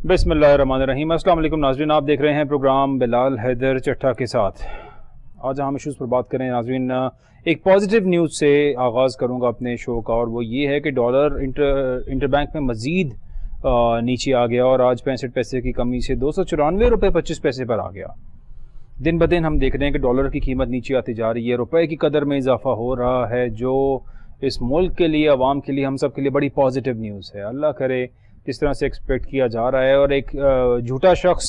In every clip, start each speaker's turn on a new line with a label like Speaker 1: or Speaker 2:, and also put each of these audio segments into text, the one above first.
Speaker 1: बिस्मिल्लाहिर्रहमानिर्रहीम। अस्सलाम वालेकुम नाज़रीन, आप देख रहे हैं प्रोग्राम बिलाल हैदर चट्टा के साथ। आज हम इश्यूज़ पर बात करें नाज़रीन। एक पॉजिटिव न्यूज़ से आगाज़ करूंगा अपने शो का, और वो ये है कि डॉलर इंटरबैंक में मज़ीद नीचे आ गया और आज 65 पैसे की कमी से 294 रुपये 25 पैसे पर आ गया। दिन ब दिन हम देख रहे हैं कि डॉलर की कीमत नीचे आती जा रही है, रुपए की कदर में इजाफा हो रहा है, जो इस मुल्क के लिए, आवाम के लिए, हम सब के लिए बड़ी पॉजिटिव न्यूज़ है। अल्लाह करे जिस तरह से एक्सपेक्ट किया जा रहा है। और एक झूठा शख्स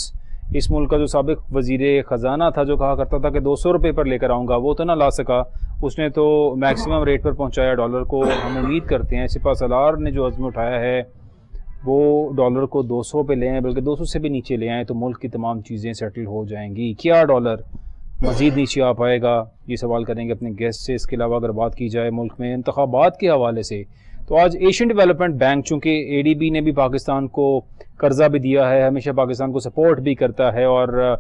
Speaker 1: इस मुल्क का जो साबिक वज़ीर ख़जाना था, जो कहा करता था कि 200 रुपये पर लेकर आऊँगा, वो तो ना ला सका, उसने तो मैक्सिमम रेट पर पहुँचाया डॉलर को। हम उम्मीद करते हैं सिपा सलार ने जो अज़्म उठाया है वो डॉलर को 200 पे ले आएँ, बल्कि 200 से भी नीचे ले आएँ तो मुल्क की तमाम चीज़ें सेटल हो जाएंगी। क्या डॉलर मज़ीद नीचे आ पाएगा, ये सवाल करेंगे अपने गेस्ट से। इसके अलावा अगर बात की जाए मुल्क में इंतखाबात के हवाले से, तो आज एशियन डेवलपमेंट बैंक, चूँकि ADB ने भी पाकिस्तान को कर्जा भी दिया है, हमेशा पाकिस्तान को सपोर्ट भी करता है और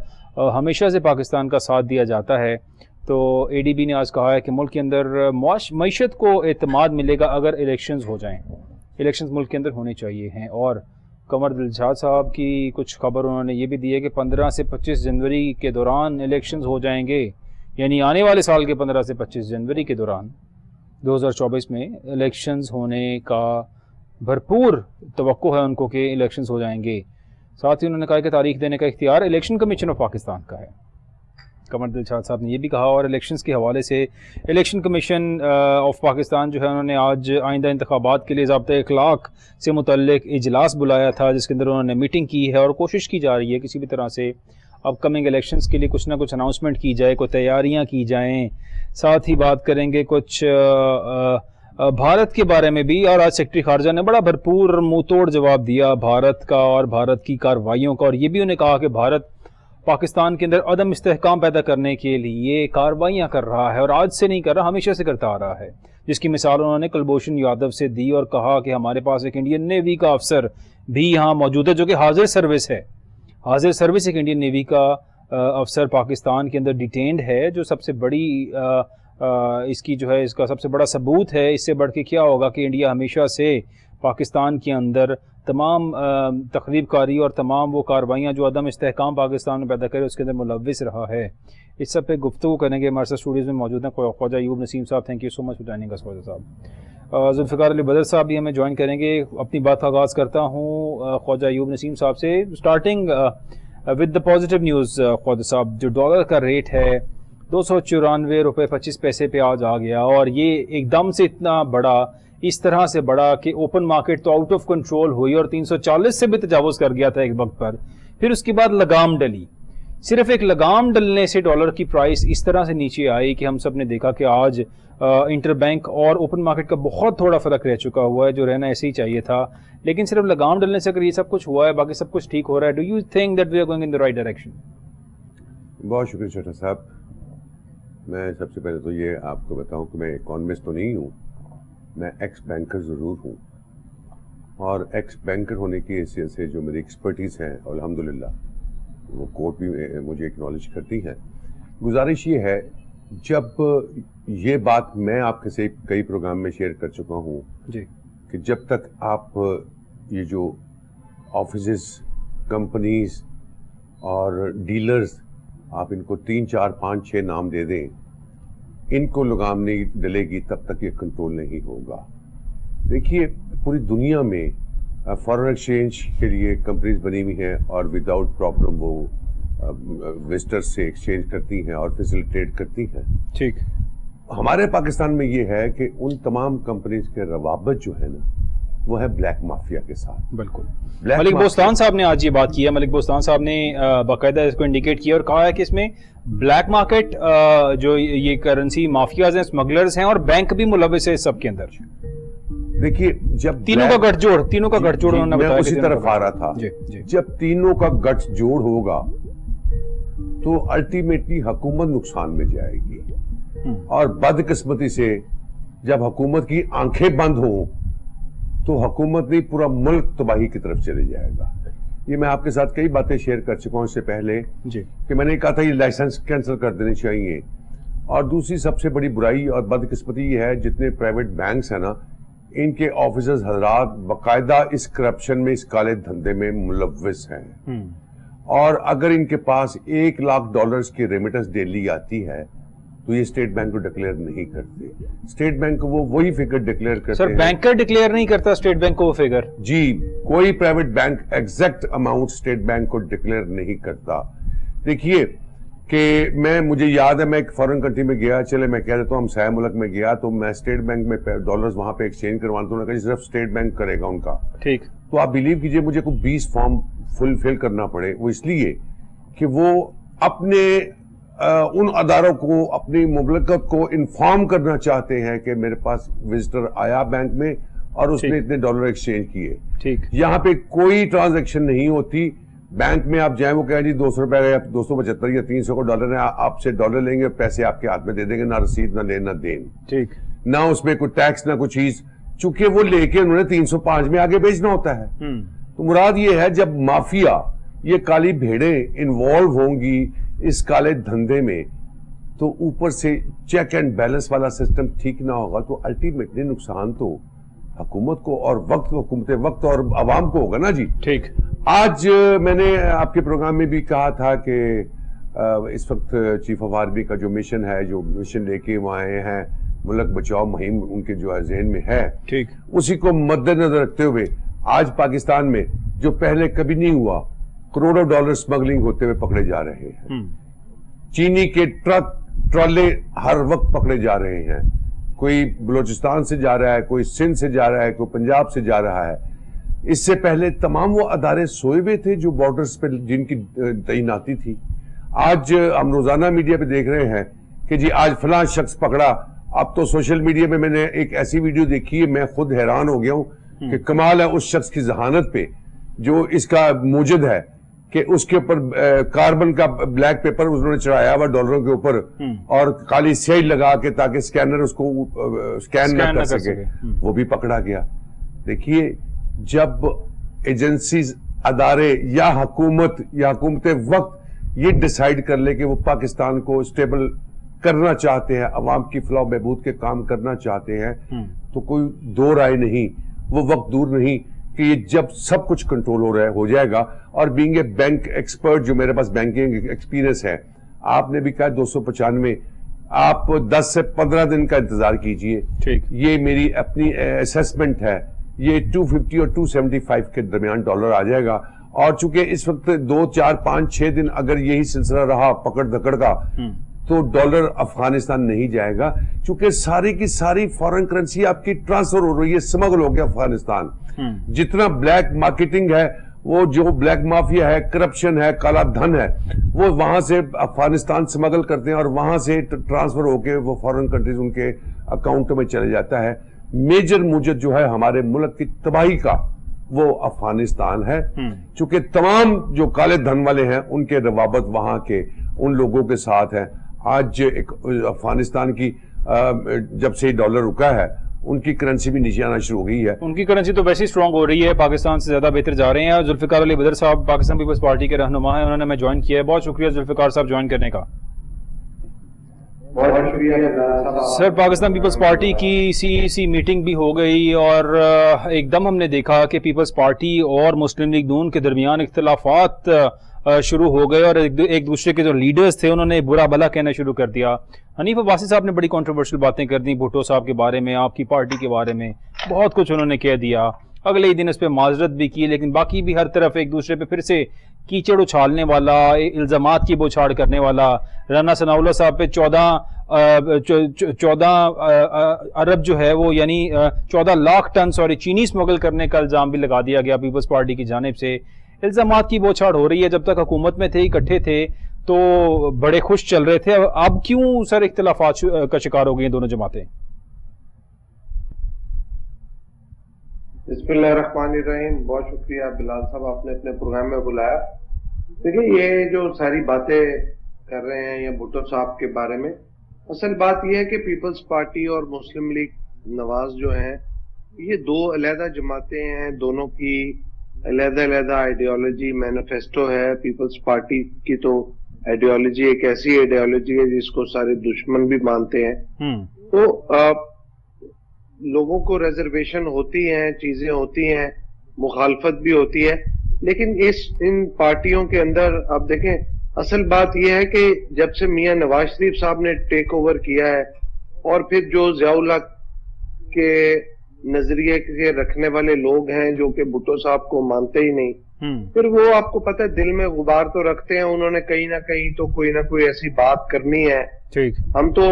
Speaker 1: हमेशा से पाकिस्तान का साथ दिया जाता है, तो ADB ने आज कहा है कि मुल्क के अंदर मईशत को एतमाद मिलेगा अगर इलेक्शंस हो जाएं। इलेक्शंस मुल्क के अंदर होने चाहिए हैं। और कमर दिलशाद साहब की कुछ खबर उन्होंने ये भी दी है कि 15 से 25 जनवरी के दौरान इलेक्शंस हो जाएंगे, यानी आने वाले साल के 15 से 25 जनवरी के दौरान 2024 में इलेक्शंस होने का भरपूर तवक्को है उनको कि इलेक्शंस हो जाएंगे। साथ ही उन्होंने कहा कि तारीख देने का इख्तियार इलेक्शन कमीशन ऑफ पाकिस्तान का है। कमर दिलशाद साहब ने यह भी कहा। और इलेक्शंस के हवाले से इलेक्शन कमीशन ऑफ पाकिस्तान जो है, उन्होंने आज आइंदा इंतखाबात के लिए ज़ाब्ता अखलाक से मुतल्लिक इजलास बुलाया था, जिसके अंदर उन्होंने मीटिंग की है और कोशिश की जा रही है किसी भी तरह से अपकमिंग इलेक्शंस के लिए कुछ ना कुछ अनाउंसमेंट की जाए, कोई तैयारियाँ की जाएँ। साथ ही बात करेंगे कुछ भारत के बारे में भी, और आज सेक्रेटरी खारजा ने बड़ा भरपूर मुँह तोड़ जवाब दिया भारत का और भारत की कार्रवाइयों का। और ये भी उन्हें कहा कि भारत पाकिस्तान के अंदर अदम इस्तेहकाम पैदा करने के लिए कार्रवाइयाँ कर रहा है, और आज से नहीं कर रहा, हमेशा से करता आ रहा है, जिसकी मिसाल उन्होंने कुलभूषण यादव से दी और कहा कि हमारे पास एक इंडियन नेवी का अफसर भी यहाँ मौजूद है जो कि हाजिर सर्विस है। हाजिर सर्विस एक इंडियन नेवी का अफसर पाकिस्तान के अंदर डिटेन्ड है, जो सबसे बड़ी इसकी जो है, इसका सबसे बड़ा सबूत है। इससे बढ़ के क्या होगा कि इंडिया हमेशा से पाकिस्तान के अंदर तमाम तखरीबकारी और तमाम वो कार्रवाइयाँ जो अदम इस्तेहकाम पाकिस्तान में पैदा करे, उसके अंदर मुलव्विस रहा है। इस सब पे गुफ्तगू करेंगे। हमारे साथ स्टूडियोज़ में मौजूद हैं ख्वाजा अयूब नसीम साहब। Thank you so much for joining us Khwaja साहब। जुल्फ़िकार अली बदर साहब भी हमें ज्वाइन करेंगे। अपनी बात का आगाज़ करता हूँ ख्वाजा अयूब नसीम साहब से, starting with the positive news. Khwaja साहब, जो डॉलर का रेट है 294 रुपये 25 पैसे पे आज आ गया, और ये एकदम से इतना बड़ा, इस तरह से बड़ा कि ओपन मार्केट तो आउट ऑफ कंट्रोल हुई और 340 से भी तजावुज़ कर गया था एक वक्त पर। फिर उसके बाद लगाम डली। सिर्फ एक लगाम डलने से डॉलर की प्राइस इस तरह से नीचे आई कि हम सब ने देखा कि आज इंटरबैंक और ओपन मार्केट का बहुत थोड़ा फ़र्क रह चुका हुआ है, जो रहना ऐसे ही चाहिए था। लेकिन सिर्फ लगाम डलने से अगर ये सब कुछ हुआ है, बाकी सब कुछ ठीक हो रहा है, do you think that we are going in the right direction?
Speaker 2: बहुत शुक्रिया छोटा साहब। मैं सबसे पहले तो ये आपको बताऊं कि मैं इकोनॉमिस्ट तो नहीं हूँ, मैं एक्स बैंकर ज़रूर हूँ, और एक्स बैंकर होने की हैसियत से जो मेरी एक्सपर्टीज़ है अल्हम्दुलिल्लाह वो कोर्ट भी मुझे एक्नॉलेज करती है। गुजारिश ये है, जब ये बात मैं आपके से कई प्रोग्राम में शेयर कर चुका हूँ जी, कि जब तक आप ये जो ऑफिसेस, कंपनीज और डीलर्स, आप इनको 3, 4, 5, 6 नाम दे दें, इनको लगाम नहीं डलेगी तब तक ये कंट्रोल नहीं होगा। देखिए, पूरी दुनिया में फॉरेन एक्सचेंज के लिए कंपनीज बनी हुई हैं और विदाउट प्रॉब्लम वो विजिटर्स से एक्सचेंज करती हैं और फैसिलिटेट करती हैं।
Speaker 1: ठीक,
Speaker 2: हमारे पाकिस्तान में ये है कि उन तमाम कंपनीज के रवाबत जो है ना, वो है ब्लैक माफिया के साथ।
Speaker 1: बिल्कुल। मलिक बोस्तान साहब ने आज ये बात की है। मलिक बोस्तान साहब ने बाकायदा इसको इंडिकेट किया और कहा है कि इसमें ब्लैक मार्केट, जो ये करेंसी माफियाज हैं, स्मगलर्स हैं, और बैंक भी मुलविस है इस सब के अंदर।
Speaker 2: देखिए, जब
Speaker 1: तीनों का गठजोड़ उन्होंने बताया,
Speaker 2: उसी तरफ आ रहा था। जब तीनों का गठजोड़ होगा तो अल्टीमेटली हुकूमत नुकसान में जाएगी, और बदकिस्मती से जब हुकूमत की आंखें बंद हो तो हुकूमत नहीं, पूरा मुल्क तबाही की तरफ चले जाएगा। ये मैं आपके साथ कई बातें शेयर कर चुका हूं इससे पहले जी, कि मैंने कहा था ये लाइसेंस कैंसिल कर देने चाहिए। और दूसरी सबसे बड़ी बुराई और बदकिस्मती ये है, जितने प्राइवेट बैंक्स हैं ना, ان کے آفیسرز حضرات باقاعدہ اس کرپشن میں، اس کالے دھندے میں ملوث ہیں، اور اگر ان کے پاس $1,00,000 کی ریمیٹنس ڈیلی آتی ہے تو یہ اسٹیٹ بینک کو ڈکلیئر نہیں کرتے. اسٹیٹ بینک کو وہ وہی فگر ڈکلیئر کرتے ہیں.
Speaker 1: سر بینکر ڈکلیئر نہیں کرتا اسٹیٹ بینک کو وہ فگر؟
Speaker 2: جی، کوئی private bank exact amount state bank کو ڈکلیئر نہیں کرتا. دیکھیے کہ مجھے یاد ہے میں ایک فورن کنٹری میں گیا، چلے میں کہہ دیتا ہوں ہمسایہ ملک میں گیا، تو میں اسٹیٹ بینک میں ڈالرز وہاں پہ ایکسچینج کروانا، تو انہوں نے کہا صرف اسٹیٹ بینک کرے گا ان کا.
Speaker 1: ٹھیک.
Speaker 2: تو آپ بلیو کیجئے مجھے کوئی 20 فارم فل کرنا پڑے. وہ اس لیے کہ وہ اپنے ان اداروں کو، اپنی مملکت کو انفارم کرنا چاہتے ہیں کہ میرے پاس وزٹر آیا بینک میں اور اس نے اتنے ڈالر ایکسچینج کیے.
Speaker 1: ٹھیک. یہاں
Speaker 2: پہ کوئی ٹرانزیکشن نہیں ہوتی. بینک میں آپ جائیں، وہ کہیں جی 200 روپے یا 275 یا 300 کو ڈالر ہے، آپ سے ڈالر لیں گے، پیسے آپ کے ہاتھ میں دے دیں گے، نہ رسید، نہ لین، نہ دین.
Speaker 1: ٹھیک.
Speaker 2: نہ اس میں کوئی ٹیکس، نہ کوئی چیز، چونکہ وہ لے کے انہوں نے 305 میں آگے بھیجنا ہوتا ہے. تو مراد یہ ہے جب مافیا، یہ کالی بھیڑیں انوالو ہوں گی اس کالے دھندے میں، تو اوپر سے چیک اینڈ بیلنس والا سسٹم ٹھیک نہ ہوگا تو الٹیمیٹلی نقصان تو حکومت کو اور حکومت وقت اور عوام کو ہوگا نا جی.
Speaker 1: ٹھیک.
Speaker 2: آج میں نے آپ کے پروگرام میں بھی کہا تھا کہ اس وقت چیف آف آرمی کا جو مشن ہے، جو مشن لے کے وہاں آئے ہیں، ملک بچاؤ مہم ان کے جو ہے ذہن میں ہے،
Speaker 1: ٹھیک،
Speaker 2: اسی کو مد نظر رکھتے ہوئے آج پاکستان میں جو پہلے کبھی نہیں ہوا، کروڑوں ڈالر سمگلنگ ہوتے ہوئے پکڑے جا رہے ہیں. چینی کے ٹرک ٹرالے ہر وقت پکڑے جا رہے ہیں. کوئی بلوچستان سے جا رہا ہے، کوئی سندھ سے جا رہا ہے، کوئی پنجاب سے جا رہا ہے. اس سے پہلے تمام وہ ادارے سوئے ہوئے تھے جو بارڈرز پہ جن کی تعیناتی تھی. آج ہم روزانہ میڈیا پہ دیکھ رہے ہیں کہ جی آج فلاں شخص پکڑا. اب تو سوشل میڈیا پہ میں نے ایک ایسی ویڈیو دیکھی ہے، میں خود حیران ہو گیا ہوں کہ کمال ہے اس شخص کی ذہانت پہ جو اس کا موجد ہے کہ اس کے اوپر کاربن کا بلیک پیپر انہوں نے چڑھایا ہوا ڈالروں کے اوپر اور کالی سیاہی لگا کے تاکہ سکینر اس کو سکین نہ کر سکے. وہ بھی پکڑا گیا. دیکھیے جب ایجنسیز، ادارے یا حکومت وقت یہ ڈیسائیڈ کر لے کہ وہ پاکستان کو اسٹیبل کرنا چاہتے ہیں، عوام کی فلاح و بہبود کے کام کرنا چاہتے ہیں، تو کوئی دو رائے نہیں، وہ وقت دور نہیں کہ یہ جب سب کچھ کنٹرول ہو جائے گا. اور بینگ اے بینک ایکسپرٹ، جو میرے پاس بینکنگ ایکسپیرینس ہے، آپ نے بھی کہا 295، آپ 10 سے 15 دن کا انتظار کیجئے. یہ میری اپنی اسیسمنٹ ہے، یہ 250 اور 275 کے درمیان ڈالر آ جائے گا. اور چونکہ اس وقت 2 4 5 6 دن اگر یہی سلسلہ رہا پکڑ دکڑ کا، تو ڈالر افغانستان نہیں جائے گا، چونکہ ساری کی ساری فارن کرنسی آپ کی ٹرانسفر ہو رہی ہے، سمگل ہو گیا افغانستان. جتنا بلیک مارکیٹنگ ہے، وہ جو بلیک مافیا ہے، کرپشن ہے، کالا دھن ہے، وہ وہاں سے افغانستان سمگل کرتے ہیں اور وہاں سے ٹرانسفر ہو کے وہ فارن کنٹریز ان کے اکاؤنٹوں میں چلے جاتا ہے. میجر موجد جو ہے ہمارے ملک کی تباہی کا وہ افغانستان ہے، چونکہ تمام جو کالے دھن والے ہیں ان کے روابط وہاں کے ان لوگوں کے ساتھ ہیں. آج افغانستان کی جب سے ڈالر رکا ہے ان کی کرنسی بھی نیچے آنا شروع ہو گئی ہے. ان کی کرنسی تو ویسے ہی اسٹرانگ ہو رہی ہے، پاکستان سے زیادہ بہتر جا رہے ہیں. ذوالفقار علی بدر صاحب پاکستان پیپلز پارٹی کے رہنما ہیں، انہوں نے ہمیں جوائن کیا ہے. بہت شکریہ ذوالفقار صاحب جوائن کرنے کا.
Speaker 3: بہت شکریہ
Speaker 1: سر. پاکستان پیپلز پارٹی کی سی میٹنگ بھی ہو گئی اور ایک دم ہم نے دیکھا کہ پیپلز پارٹی اور مسلم لیگ نون کے درمیان اختلافات شروع ہو گئے اور ایک دوسرے کے جو لیڈرز تھے انہوں نے برا بھلا کہنا شروع کر دیا. حنیف عباسی صاحب نے بڑی کنٹروورشل باتیں کر دی بھٹو صاحب کے بارے میں، آپ کی پارٹی کے بارے میں بہت کچھ انہوں نے کہہ دیا. اگلے ہی دن اس پہ معذرت بھی کی، لیکن باقی بھی ہر طرف ایک دوسرے پہ پھر سے کیچڑ اچھالنے والا، الزامات کی بوچھاڑ کرنے والا. رانا ثناء اللہ صاحب پہ 14 ارب جو ہے وہ یعنی 14 لاکھ ٹن چینی سمگل کرنے کا الزام بھی لگا دیا گیا پیپلز پارٹی کی جانب سے. الزامات کی بوچھاڑ ہو رہی ہے. جب تک حکومت میں تھے، اکٹھے تھے تو بڑے خوش چل رہے تھے. اب کیوں سر اختلافات کا شکار ہو گئی ہیں دونوں جماعتیں؟
Speaker 3: بسم اللہ الرحمن الرحیم. بہت شکریہ بلال صاحب، آپ نے اپنے پروگرام میں بلایا. دیکھیں یہ جو ساری باتیں کر رہے ہیں یا بھٹو صاحب کے بارے میں، اصل بات یہ ہے کہ پیپلز پارٹی اور مسلم لیگ نواز جو ہیں یہ دو علیحدہ جماعتیں ہیں، دونوں کی علیحدہ آئیڈیالوجی مینیفیسٹو ہے. پیپلز پارٹی کی تو آئیڈیالوجی ایک ایسی آئیڈیالوجی ہے جس کو سارے دشمن بھی مانتے ہیں. تو लोगों को रिजर्वेशन होती हैं, चीजें होती हैं, मुखालफत भी होती है, लेकिन इन पार्टियों के अंदर आप देखें, असल बात यह है कि जब से मियां नवाज शरीफ साहब ने टेक ओवर किया है और फिर जो ज़ियाउल हक के नजरिए के रखने वाले लोग हैं जो कि भुट्टो साहब को मानते ही नहीं, फिर वो आपको पता है दिल में गुबार तो रखते हैं, उन्होंने कहीं ना कहीं तो कोई ना कोई ऐसी बात करनी है।
Speaker 1: ठीक,
Speaker 3: हम तो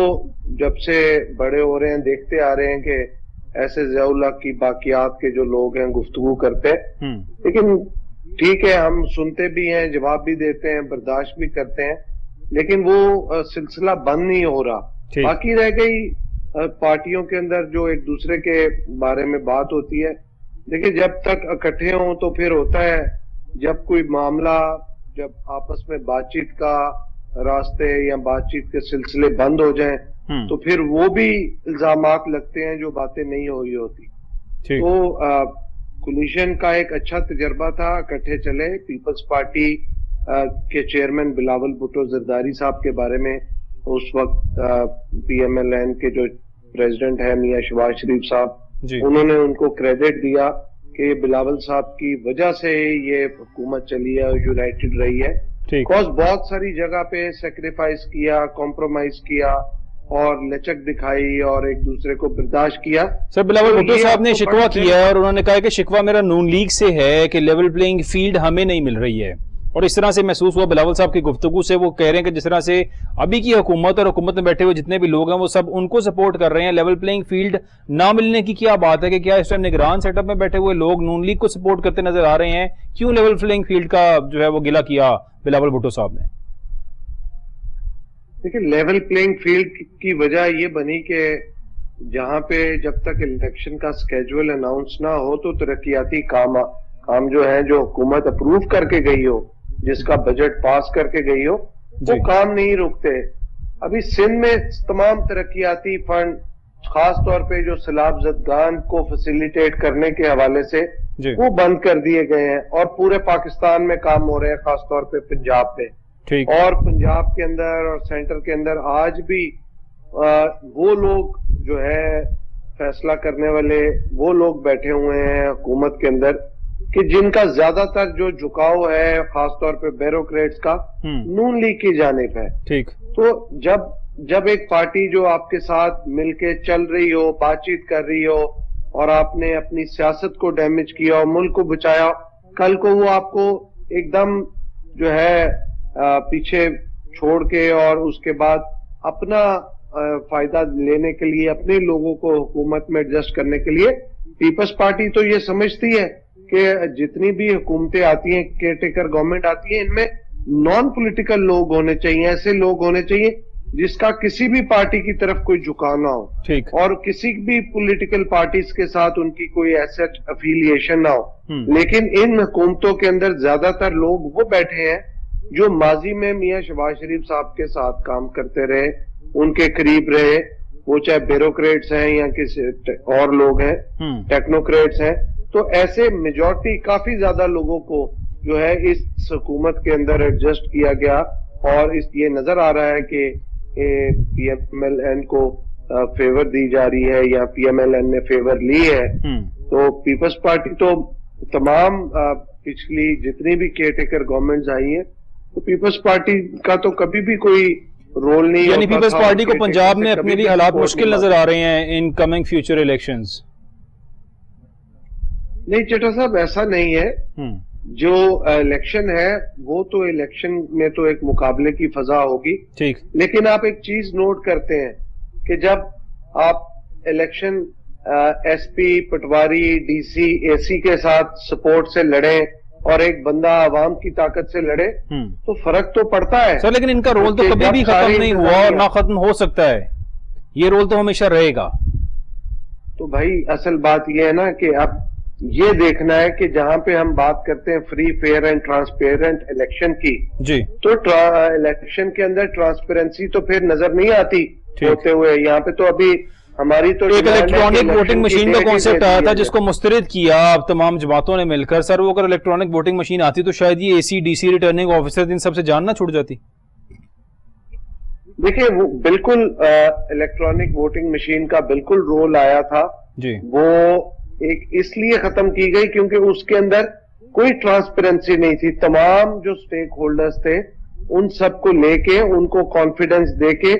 Speaker 3: जब से बड़े हो रहे हैं देखते आ रहे हैं कि ऐसे ज़ियाउल हक की बाकियात के जो लोग हैं गुफ्तगू करते हैं, लेकिन ठीक है हम सुनते भी हैं, जवाब भी देते हैं, बर्दाश्त भी करते हैं, लेकिन वो सिलसिला बंद नहीं हो रहा। बाकी रह गई पार्टियों के अंदर जो एक दूसरे के बारे में बात होती है। देखिए जब तक इकट्ठे हों तो फिर होता है, जब कोई मामला, जब आपस में बातचीत का रास्ते या बातचीत के सिलसिले बंद हो जाएं तो फिर वो भी इल्जामात लगते हैं जो बातें नहीं हो रही होती। तो कोलिशन का एक अच्छा तजर्बा था, इकट्ठे चले। पीपल्स पार्टी के चेयरमैन बिलावल भुट्टो जरदारी साहब के बारे में उस वक्त PMLN के जो प्रेसिडेंट है मियां शहबाज शरीफ साहब, उन्होंने उनको क्रेडिट दिया कि बिलावल साहब की वजह से ये हुकूमत चली है और यूनाइटेड रही है। बिकॉज बहुत सारी जगह पे सेक्रीफाइस किया, कॉम्प्रोमाइज किया और लचक दिखाई और एक दूसरे को बर्दाश्त किया।
Speaker 1: सर बिलावल भुट्टो साहब ने शिकवा किया है और उन्होंने कहा कि शिकवा मेरा नून लीग से है कि लेवल प्लेइंग फील्ड हमें नहीं मिल रही है, और इस तरह से महसूस हुआ बिलावल साहब की गुफ्तगू से। वो कह रहे हैं कि जिस तरह से अभी की हुकूमत और हुकूमत में बैठे हुए जितने भी लोग हैं वो सब उनको सपोर्ट कर रहे हैं। लेवल प्लेइंग फील्ड ना मिलने की क्या बात है कि क्या इस टाइम निगरान सेटअप में बैठे हुए लोग नून लीग को सपोर्ट करते नजर आ रहे हैं? क्यों लेवल प्लेइंग फील्ड का जो है वो गिला किया बिलावल भुट्टो साहब ने?
Speaker 3: देखिए लेवल प्लेइंग फील्ड की वजह ये बनी कि जहां पे जब तक इलेक्शन का स्केड्यूल अनाउंस ना हो तो तरक्याती काम जो है, जो हुकूमत अप्रूव करके गई हो, जिसका बजट पास करके गई हो, वो काम नहीं रुकते। अभी सिंध में तमाम तरक्याती फंड खास तौर पे जो सैलाब ज़दगान को फैसिलिटेट करने के हवाले से वो बंद कर दिए गए हैं और पूरे पाकिस्तान में काम हो रहे हैं, खास तौर पे पंजाब में। और पंजाब के अंदर और सेंटर के अंदर आज भी वो लोग जो है फैसला करने वाले वो लोग बैठे हुए हैं हुकूमत के अंदर कि जिनका ज्यादातर जो झुकाव है खासतौर पे ब्यूरोक्रेट्स का नून लीग की जानिब है।
Speaker 1: ठीक,
Speaker 3: तो जब एक पार्टी जो आपके साथ मिलके चल रही हो, बातचीत कर रही हो और आपने अपनी सियासत को डैमेज किया और मुल्क को बचाया, कल को वो आपको एकदम जो है पीछे छोड़ के और उसके बाद अपना फायदा लेने के लिए अपने लोगों को हुकूमत में एडजस्ट करने के लिए पीपल्स पार्टी तो ये समझती है कि जितनी भी हुकूमतें आती हैं, केयरटेकर गवर्नमेंट आती है, इनमें नॉन पॉलिटिकल लोग होने चाहिए, ऐसे लोग होने चाहिए जिसका किसी भी पार्टी की तरफ कोई झुकाव ना हो।
Speaker 1: ठीक,
Speaker 3: और किसी भी पॉलिटिकल पार्टीज के साथ उनकी कोई ऐसा अफिलिएशन ना हो। लेकिन इन हुकूमतों के अंदर ज्यादातर लोग वो बैठे हैं जो माजी में मियां शहबाज शरीफ साहब के साथ काम करते रहे, उनके करीब रहे, वो चाहे ब्यूरोक्रेट्स हैं या किसी और लोग हैं, टेक्नोक्रेट्स हैं। तो ऐसे मेजॉरिटी काफी ज्यादा लोगों को जो है इस हुकूमत के अंदर एडजस्ट किया गया और ये नजर आ रहा है कि PMLN को फेवर दी जा रही है या PMLN ने फेवर ली है। तो पीपल्स पार्टी तो तमाम पिछली जितनी भी केयरटेकर गवर्नमेंट्स आई है, तो पीपल्स पार्टी का तो कभी भी कोई रोल नहीं,
Speaker 1: यानी पीपल्स पार्टी को पंजाब में अपने लिए हालात मुश्किल नजर आ रहे हैं इन कमिंग फ्यूचर इलेक्शंस?
Speaker 3: नहीं चट्टा साहब, ऐसा नहीं है। जो इलेक्शन है वो तो इलेक्शन में तो एक मुकाबले की फजा होगी।
Speaker 1: ठीक,
Speaker 3: लेकिन आप एक चीज नोट करते हैं कि जब आप इलेक्शन SP, पटवारी, DC, AC के साथ सपोर्ट से लड़े और एक बंदा आवाम की ताकत से लड़े तो फर्क तो पड़ता है
Speaker 1: सर। लेकिन इनका रोल तो कभी भी खत्म नहीं हुआ और ना खत्म हो सकता है, ये रोल तो हमेशा रहेगा।
Speaker 3: तो भाई असल बात ये है ना कि अब ये देखना है कि जहां पे हम बात करते हैं free, fair and transparent election की जी, तो इलेक्शन के अंदर ट्रांसपेरेंसी तो फिर नजर नहीं आती होते हुए। यहाँ पे तो अभी हमारी तो
Speaker 1: एक इलेक्ट्रॉनिक वोटिंग मशीन का कॉन्सेप्ट आया था जिसको मुस्तरद किया तमाम जमातों ने मिलकर। सर वो अगर इलेक्ट्रॉनिक वोटिंग मशीन आती तो शायद ये AC, DC, returning officer in सबसे जान ना छूट जाती।
Speaker 3: देखिए वो बिल्कुल इलेक्ट्रॉनिक वोटिंग मशीन का बिल्कुल रोल आया था
Speaker 1: जी
Speaker 3: वो एक इसलिए खत्म की गई क्योंकि उसके अंदर कोई ट्रांसपेरेंसी नहीं थी। तमाम जो स्टेक होल्डर्स थे उन सबको लेके उनको कॉन्फिडेंस देके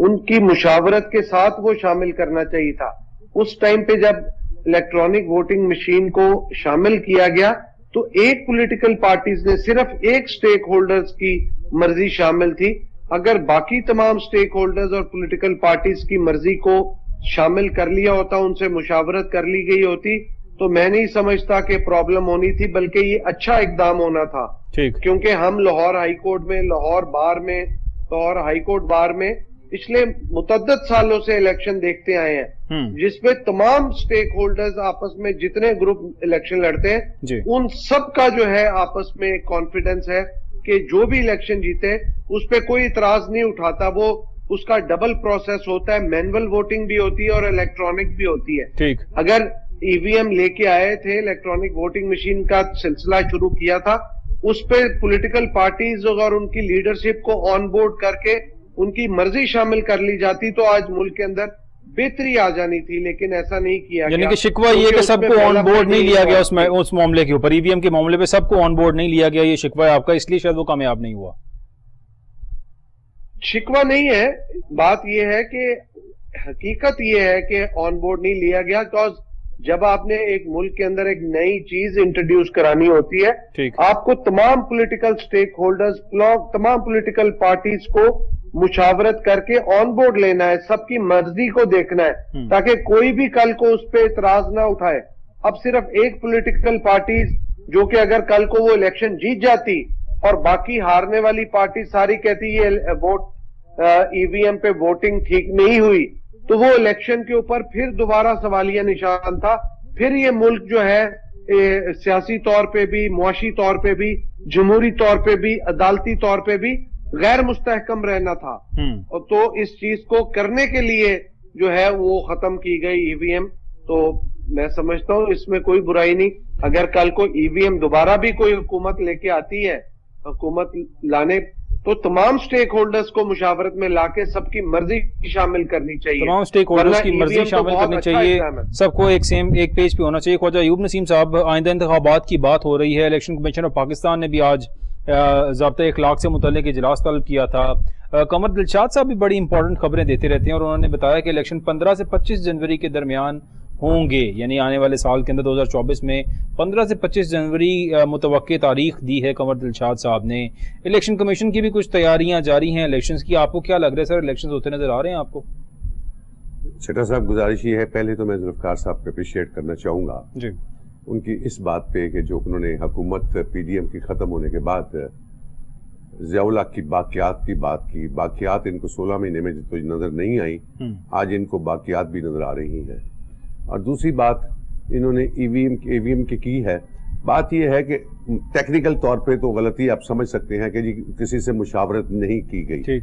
Speaker 3: उनकी मुशावरत के साथ वो शामिल करना चाहिए था। उस टाइम पे जब इलेक्ट्रॉनिक वोटिंग मशीन को शामिल किया गया तो एक पॉलिटिकल पार्टीज ने सिर्फ एक स्टेक होल्डर्स की मर्जी शामिल थी। अगर बाकी तमाम स्टेक होल्डर्स और पॉलिटिकल पार्टीज की मर्जी को शामिल कर लिया होता, उनसे मुशावरत कर ली गई होती, तो मैं नहीं समझता कि प्रॉब्लम होनी थी, बल्कि ये अच्छा इकदाम होना था।
Speaker 1: ठीक।
Speaker 3: क्योंकि हम लाहौर हाई कोर्ट में, लाहौर हाई कोर्ट बार में पिछले मुतद्दद सालों से इलेक्शन देखते आए हैं, जिसपे तमाम स्टेक होल्डर्स आपस में जितने ग्रुप इलेक्शन लड़ते हैं उन सब का जो है आपस में एक कॉन्फिडेंस है कि जो भी इलेक्शन जीते उस पे कोई इतराज नहीं उठाता। वो उसका डबल प्रोसेस होता है, मैनुअल वोटिंग भी होती है और इलेक्ट्रॉनिक भी होती है।
Speaker 1: ठीक।
Speaker 3: अगर ईवीएम लेके आए थे, इलेक्ट्रॉनिक वोटिंग मशीन का सिलसिला शुरू किया था, उस पे पॉलिटिकल पार्टीज और उनकी लीडरशिप को ऑन बोर्ड करके उनकी मर्जी शामिल कर ली जाती तो आज मुल्क के अंदर बेहतरी आ जानी थी, लेकिन ऐसा नहीं किया गया।
Speaker 1: यानी कि शिकवा ये कि सबको ऑन बोर्ड नहीं लिया गया उस मामले के ऊपर, ईवीएम के मामले पे सबको ऑन बोर्ड नहीं लिया गया, ये शिकवा है आपका, इसलिए शायद वो कामयाब नहीं हुआ।
Speaker 3: शिकवा नहीं है, बात यह है कि हकीकत यह है कि ऑन बोर्ड नहीं लिया गया। बिकॉज जब आपने एक मुल्क के अंदर एक नई चीज इंट्रोड्यूस करानी होती है, आपको तमाम पॉलिटिकल स्टेक होल्डर्स, तमाम पॉलिटिकल पार्टीज को मुशावरत करके ऑन बोर्ड लेना है, सबकी मर्जी को देखना है, ताकि कोई भी कल को उस पर इतराज ना उठाए। अब सिर्फ एक पॉलिटिकल पार्टीज जो कि अगर कल को वो इलेक्शन जीत जाती और बाकी हारने वाली पार्टी सारी कहती ये वोट ईवीएम पे वोटिंग ठीक नहीं हुई, तो वो इलेक्शन के ऊपर फिर दोबारा सवालिया निशान था। फिर ये मुल्क जो है सियासी तौर पे भी, मुआशी तौर पे भी, जमहूरी तौर पे भी, अदालती तौर पे भी गैर मुस्तहकम रहना था। और तो इस चीज को करने के लिए जो है वो खत्म की गई ईवीएम। तो मैं समझता हूं इसमें कोई बुराई नहीं। अगर कल को ईवीएम दोबारा भी कोई हुकूमत लेके आती है, हुकूमत लाने, तो तमाम स्टेक होल्डर्स को मुशावरत में लाके सबकी मर्जी शामिल करनी चाहिए।
Speaker 1: तमाम स्टेक होल्डर्स की मर्जी शामिल करनी चाहिए, सबको एक पेज पे होना चाहिए। ख्वाजा अयूब नसीम साहब, आइंदा इंतखाबात की बात हो रही है, इलेक्शन कमीशन ऑफ पाकिस्तान ने भी आज ज़ाब्ता इखलाक से मुतल्लिक इजलास तलब किया था। कमर दिलशाद साहब भी बड़ी इंपॉर्टेंट खबरें देते रहते हैं और उन्होंने बताया कि इलेक्शन 15 से 25 जनवरी के दरमियान होंगे, यानी आने वाले साल के अंदर 2024 में 15 से 25 जनवरी मुतवक्के तारीख दी है कमर दिलशाद साहब ने। इलेक्शन कमीशन की भी कुछ तैयारियां जारी हैं इलेक्शंस की, आपको क्या लग रहा है सर, इलेक्शंस होते नजर आ रहे हैं आपको?
Speaker 2: छठा साहब, गुजारिश ये है, पहले तो मैं जुल्फकार साहब को अप्रिशिएट करना चाहूंगा
Speaker 1: जी
Speaker 2: उनकी इस बात पे कि जो उन्होंने हुकूमत पीडीएम की खत्म होने के बाद ज़ियाउल हक की बाकियात की बात की। बाकियात इनको 16 महीने में तो नजर नहीं आई, आज इनको बाकियात भी नजर आ रही हैं। और दूसरी बात इन्होंने ईवीएम की है। बात यह है कि टेक्निकल तौर पे तो गलती आप समझ सकते हैं कि जी किसी से मुशावरत नहीं की गई,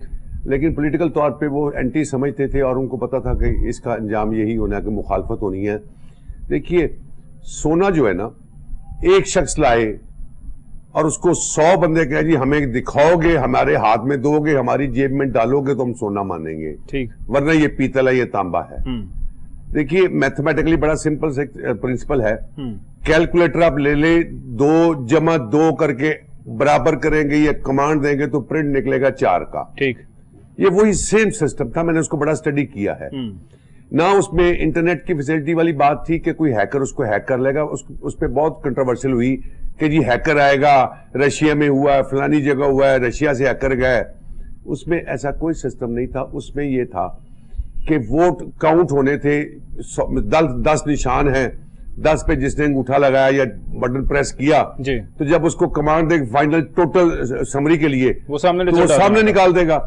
Speaker 2: लेकिन पॉलिटिकल तौर पे वो एंटी समझते थे और उनको पता था कि इसका अंजाम यही होना है कि मुखालफत होनी है। देखिए, सोना जो है ना, एक शख्स लाए और उसको 100 बंदे कहे जी हमें दिखाओगे, हमारे हाथ में दोगे, हमारी जेब में डालोगे तो हम सोना मानेंगे, ठीक, वरना ये पीतल है, ये तांबा है। देखिए, मैथमेटिकली बड़ा सिंपल से प्रिंसिपल है। कैलकुलेटर आप ले ले, 2 + 2 करके बराबर करेंगे, ये कमांड देंगे तो प्रिंट निकलेगा 4 का, ठीक। ये वही सेम सिस्टम था, मैंने उसको बड़ा स्टडी किया है ना। उसमें इंटरनेट की फैसिलिटी वाली बात थी कि कोई हैकर उसको हैक कर लेगा। उस पर बहुत कंट्रोवर्शियल हुई कि जी हैकर आएगा, रशिया में हुआ, फलानी जगह हुआ है, रशिया से हैकर गए। उसमें ऐसा कोई सिस्टम नहीं था। उसमें यह था कि वोट काउंट होने थे, 10 निशान हैं, 10 पे जिसने अंगूठा लगाया या बटन प्रेस किया जी, तो जब उसको कमांड दे फाइनल टोटल समरी के लिए वो सामने निकाल देगा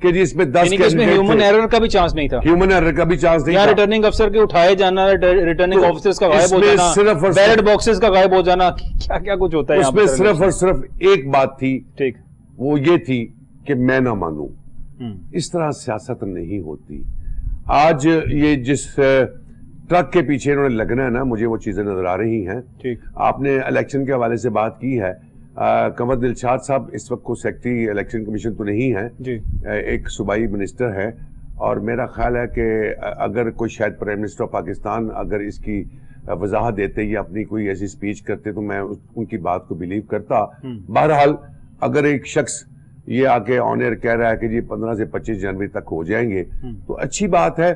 Speaker 2: कि जी इसमें 10
Speaker 1: ह्यूमन एरर का भी चांस नहीं था।
Speaker 2: ह्यूमन एरर का भी चांस नहीं था।
Speaker 1: रिटर्निंग अफसर के उठाए जाना, रिटर्निंग ऑफिसर्स का गायब हो जाना, सिर्फ बैलेट बॉक्सेस का गायब हो जाना, क्या क्या कुछ होता है।
Speaker 2: उसमें सिर्फ और सिर्फ एक बात थी, ठीक, वो ये थी कि मैं ना मानूं। इस तरह सियासत नहीं होती। आज ये जिस ट्रक के पीछे इन्होंने लगना है ना, मुझे वो चीजें नजर आ रही हैं। ठीक, आपने इलेक्शन के हवाले से बात की है। कमर दिलशाद साहब इस वक्त को सेक्रेटरी इलेक्शन कमीशन तो नहीं है जी, एक सूबाई मिनिस्टर है اور میرا خیال ہے کہ اگر کوئی شاید پرائم منسٹر آف پاکستان اگر اس کی وضاحت دیتے یا اپنی کوئی ایسی سپیچ کرتے تو میں ان کی بات کو بلیو کرتا. بہرحال اگر ایک شخص یہ آ کے آن ایئر کہہ رہا ہے کہ جی 15 سے 25 جنوری تک ہو جائیں گے تو اچھی بات ہے.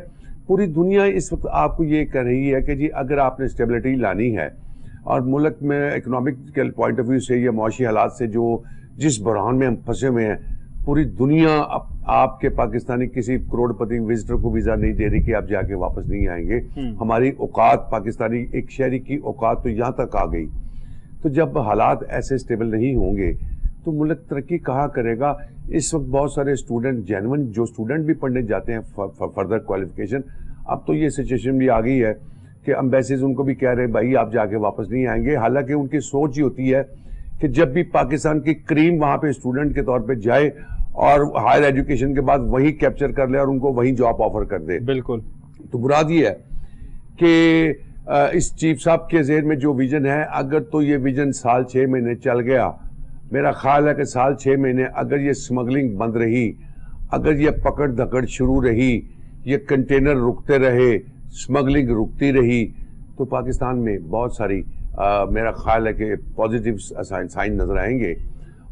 Speaker 2: پوری دنیا اس وقت آپ کو یہ کہہ رہی ہے کہ جی اگر آپ نے اسٹیبلٹی لانی ہے اور ملک میں اکنامک پوائنٹ آف ویو سے یا معاشی حالات سے جس بحران میں ہم پھنسے ہوئے ہیں, پوری دنیا آپ کے پاکستانی کسی کروڑ پتی وزٹر کو ویزا نہیں دے رہی کہ آپ جا کے واپس نہیں آئیں گے. ہماری اوقات پاکستانی ایک شہری کی اوقات تو یہاں تک آ گئی. تو جب حالات ایسے اسٹیبل نہیں ہوں گے تو ملک ترقی کہاں کرے گا. اس وقت بہت سارے اسٹوڈنٹ جینون جو اسٹوڈنٹ بھی پڑھنے جاتے ہیں فردر کوالیفیکیشن, اب تو یہ سچویشن بھی آ گئی ہے کہ امبیسیز ان کو بھی کہہ رہے ہیں بھائی آپ جا کے واپس نہیں آئیں گے. حالانکہ ان کی سوچ یہ ہوتی ہے کہ جب بھی پاکستان کی کریم وہاں پہ اسٹوڈنٹ کے طور پہ جائے اور ہائر ایجوکیشن کے بعد وہی کیپچر کر لے اور ان کو وہی جاب آفر کر دے.
Speaker 1: بالکل.
Speaker 2: تو مراد یہ ہے کہ اس چیف صاحب کے ذہن میں جو ویژن ہے, اگر تو یہ ویژن سال 6 مہینے چل گیا, میرا خیال ہے کہ سال 6 مہینے اگر یہ سمگلنگ بند رہی, اگر یہ پکڑ دھکڑ شروع رہی, یہ کنٹینر رکتے رہے, سمگلنگ رکتی رہی, تو پاکستان میں بہت ساری میرا خیال ہے کہ پازیٹیو سائن نظر آئیں گے.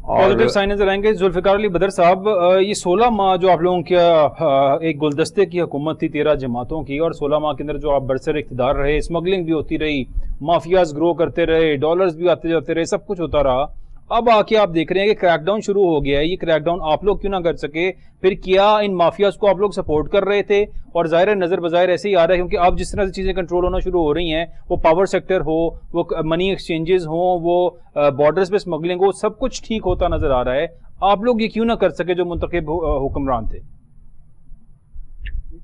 Speaker 1: پازیٹیو سائن نظر آئیں گے. ذوالفقار علی بدر صاحب, یہ 16 ماہ جو آپ لوگوں کا ایک گلدستے کی حکومت تھی 13 جماعتوں کی, اور 16 ماہ کے اندر جو آپ برسر اقتدار رہے, اسمگلنگ بھی ہوتی رہی, مافیاز گرو کرتے رہے, ڈالرز بھی آتے جاتے رہے, سب کچھ ہوتا رہا. اب آ کے آپ دیکھ رہے ہیں کہ کریک ڈاؤن شروع ہو گیا ہے. یہ کریک ڈاؤن آپ لوگ کیوں نہ کر سکے؟ پھر کیا ان مافیاز کو آپ لوگ سپورٹ کر رہے تھے؟ اور ظاہر نظر بظاہر ایسے ہی آ رہا ہے کیونکہ اب جس طرح سے چیزیں کنٹرول ہونا شروع ہو رہی ہیں, وہ پاور سیکٹر ہو, وہ منی ایکسچینجز ہوں, وہ بارڈرز پہ اسمگلنگ ہو, سب کچھ ٹھیک ہوتا نظر آ رہا ہے. آپ لوگ یہ کیوں نہ کر سکے جو منتخب حکمران تھے؟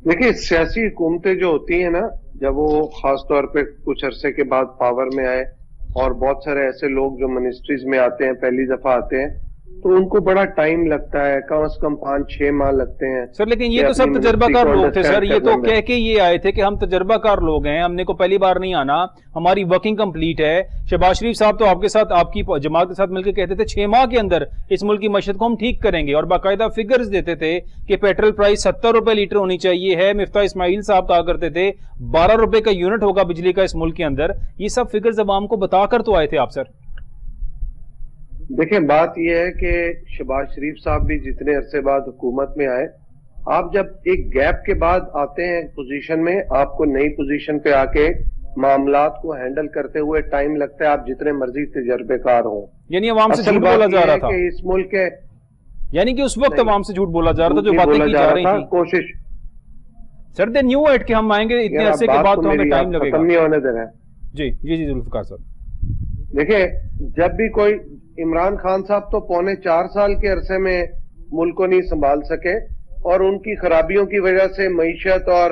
Speaker 3: دیکھیں, سیاسی حکومتیں جو ہوتی ہیں نا, جب وہ خاص طور پہ کچھ عرصے کے بعد پاور میں آئے اور بہت سارے ایسے لوگ جو منسٹریز میں آتے ہیں, پہلی دفعہ آتے ہیں, تو ان کو بڑا ٹائم لگتا ہے, کم از کم 5-6 ماہ لگتے ہیں.
Speaker 1: سر لیکن یہ تو سب تجربہ کار لوگ تھے سر, یہ تو کہہ کے یہ آئے تھے کہ ہم تجربہ کار لوگ ہیں, ہم نے کو پہلی بار نہیں آنا, ہماری ورکنگ کمپلیٹ ہے. شہباز شریف صاحب تو آپ کے ساتھ, آپ کی جماعت کے ساتھ مل کے کہتے تھے 6 ماہ کے اندر اس ملک کی معیشت کو ہم ٹھیک کریں گے, اور باقاعدہ فگرز دیتے تھے کہ پیٹرول پرائس 70 روپے لیٹر ہونی چاہیے ہے. مفتاح اسماعیل صاحب کہا کرتے تھے 12 روپے کا یونٹ ہوگا بجلی کا اس ملک کے اندر. یہ سب فگرز عوام کو بتا کر تو آئے تھے آپ سر.
Speaker 3: دیکھیں, بات یہ ہے کہ شہباز شریف صاحب بھی جتنے عرصے بعد حکومت میں آئے, آپ جب ایک گیپ کے بعد آتے ہیں پوزیشن میں, آپ کو نئی پوزیشن پہ آ کے معاملات کو ہینڈل کرتے ہوئے ٹائم لگتا ہے, آپ جتنے مرضی تجربے کار ہوں.
Speaker 1: یعنی عوام سے جھوٹ بولا جا رہا تھا
Speaker 3: کہ اس ملک کے,
Speaker 1: یعنی کہ اس وقت عوام سے جھوٹ بولا جا رہا تھا, جو باتیں کی جا رہی تھی.
Speaker 3: کوشش
Speaker 1: سر دے نیو ایٹ کہ ہم آئیں گے اتنے عرصے کے بعد تو ہمیں ٹائم لگے گا.
Speaker 3: ختم نہیں ہونے دے رہے.
Speaker 1: جی جی جی ذوالفقار صاحب,
Speaker 3: دیکھیں, جب بھی کوئی عمران خان صاحب تو 4.25 سال کے عرصے میں ملک کو نہیں سنبھال سکے, اور ان کی خرابیوں کی وجہ سے معیشت اور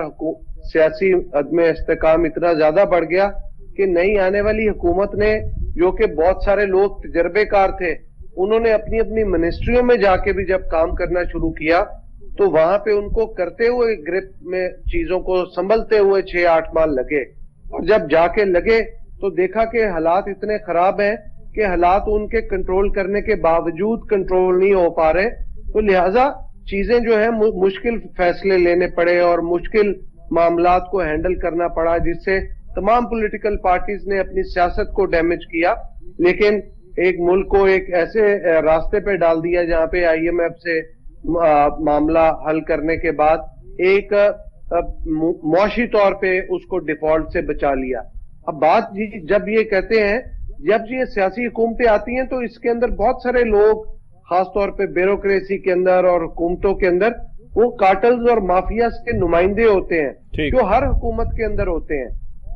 Speaker 3: سیاسی عدم استحکام اتنا زیادہ بڑھ گیا کہ نئی آنے والی حکومت نے, جو کہ بہت سارے لوگ تجربے کار تھے, انہوں نے اپنی اپنی منسٹریوں میں جا کے بھی جب کام کرنا شروع کیا تو وہاں پہ ان کو کرتے ہوئے گرپ میں چیزوں کو سنبھلتے ہوئے 6-8 ماہ لگے, اور جب جا کے لگے تو دیکھا کہ حالات اتنے خراب ہیں کہ حالات ان کے کنٹرول کرنے کے باوجود کنٹرول نہیں ہو پا رہے. تو لہٰذا چیزیں جو ہیں مشکل فیصلے لینے پڑے اور مشکل معاملات کو ہینڈل کرنا پڑا, جس سے تمام پولیٹیکل پارٹیز نے اپنی سیاست کو ڈیمیج کیا, لیکن ایک ملک کو ایک ایسے راستے پہ ڈال دیا جہاں پہ IMF سے معاملہ حل کرنے کے بعد ایک معاشی طور پہ اس کو ڈیفالٹ سے بچا لیا. اب بات جب یہ کہتے ہیں, جب یہ سیاسی حکومتیں آتی ہیں تو اس کے اندر بہت سارے لوگ, خاص طور پہ بیوروکریسی کے اندر اور حکومتوں کے اندر, وہ کارٹلز اور مافیاز کے نمائندے ہوتے ہیں جو ہر حکومت کے اندر ہوتے ہیں.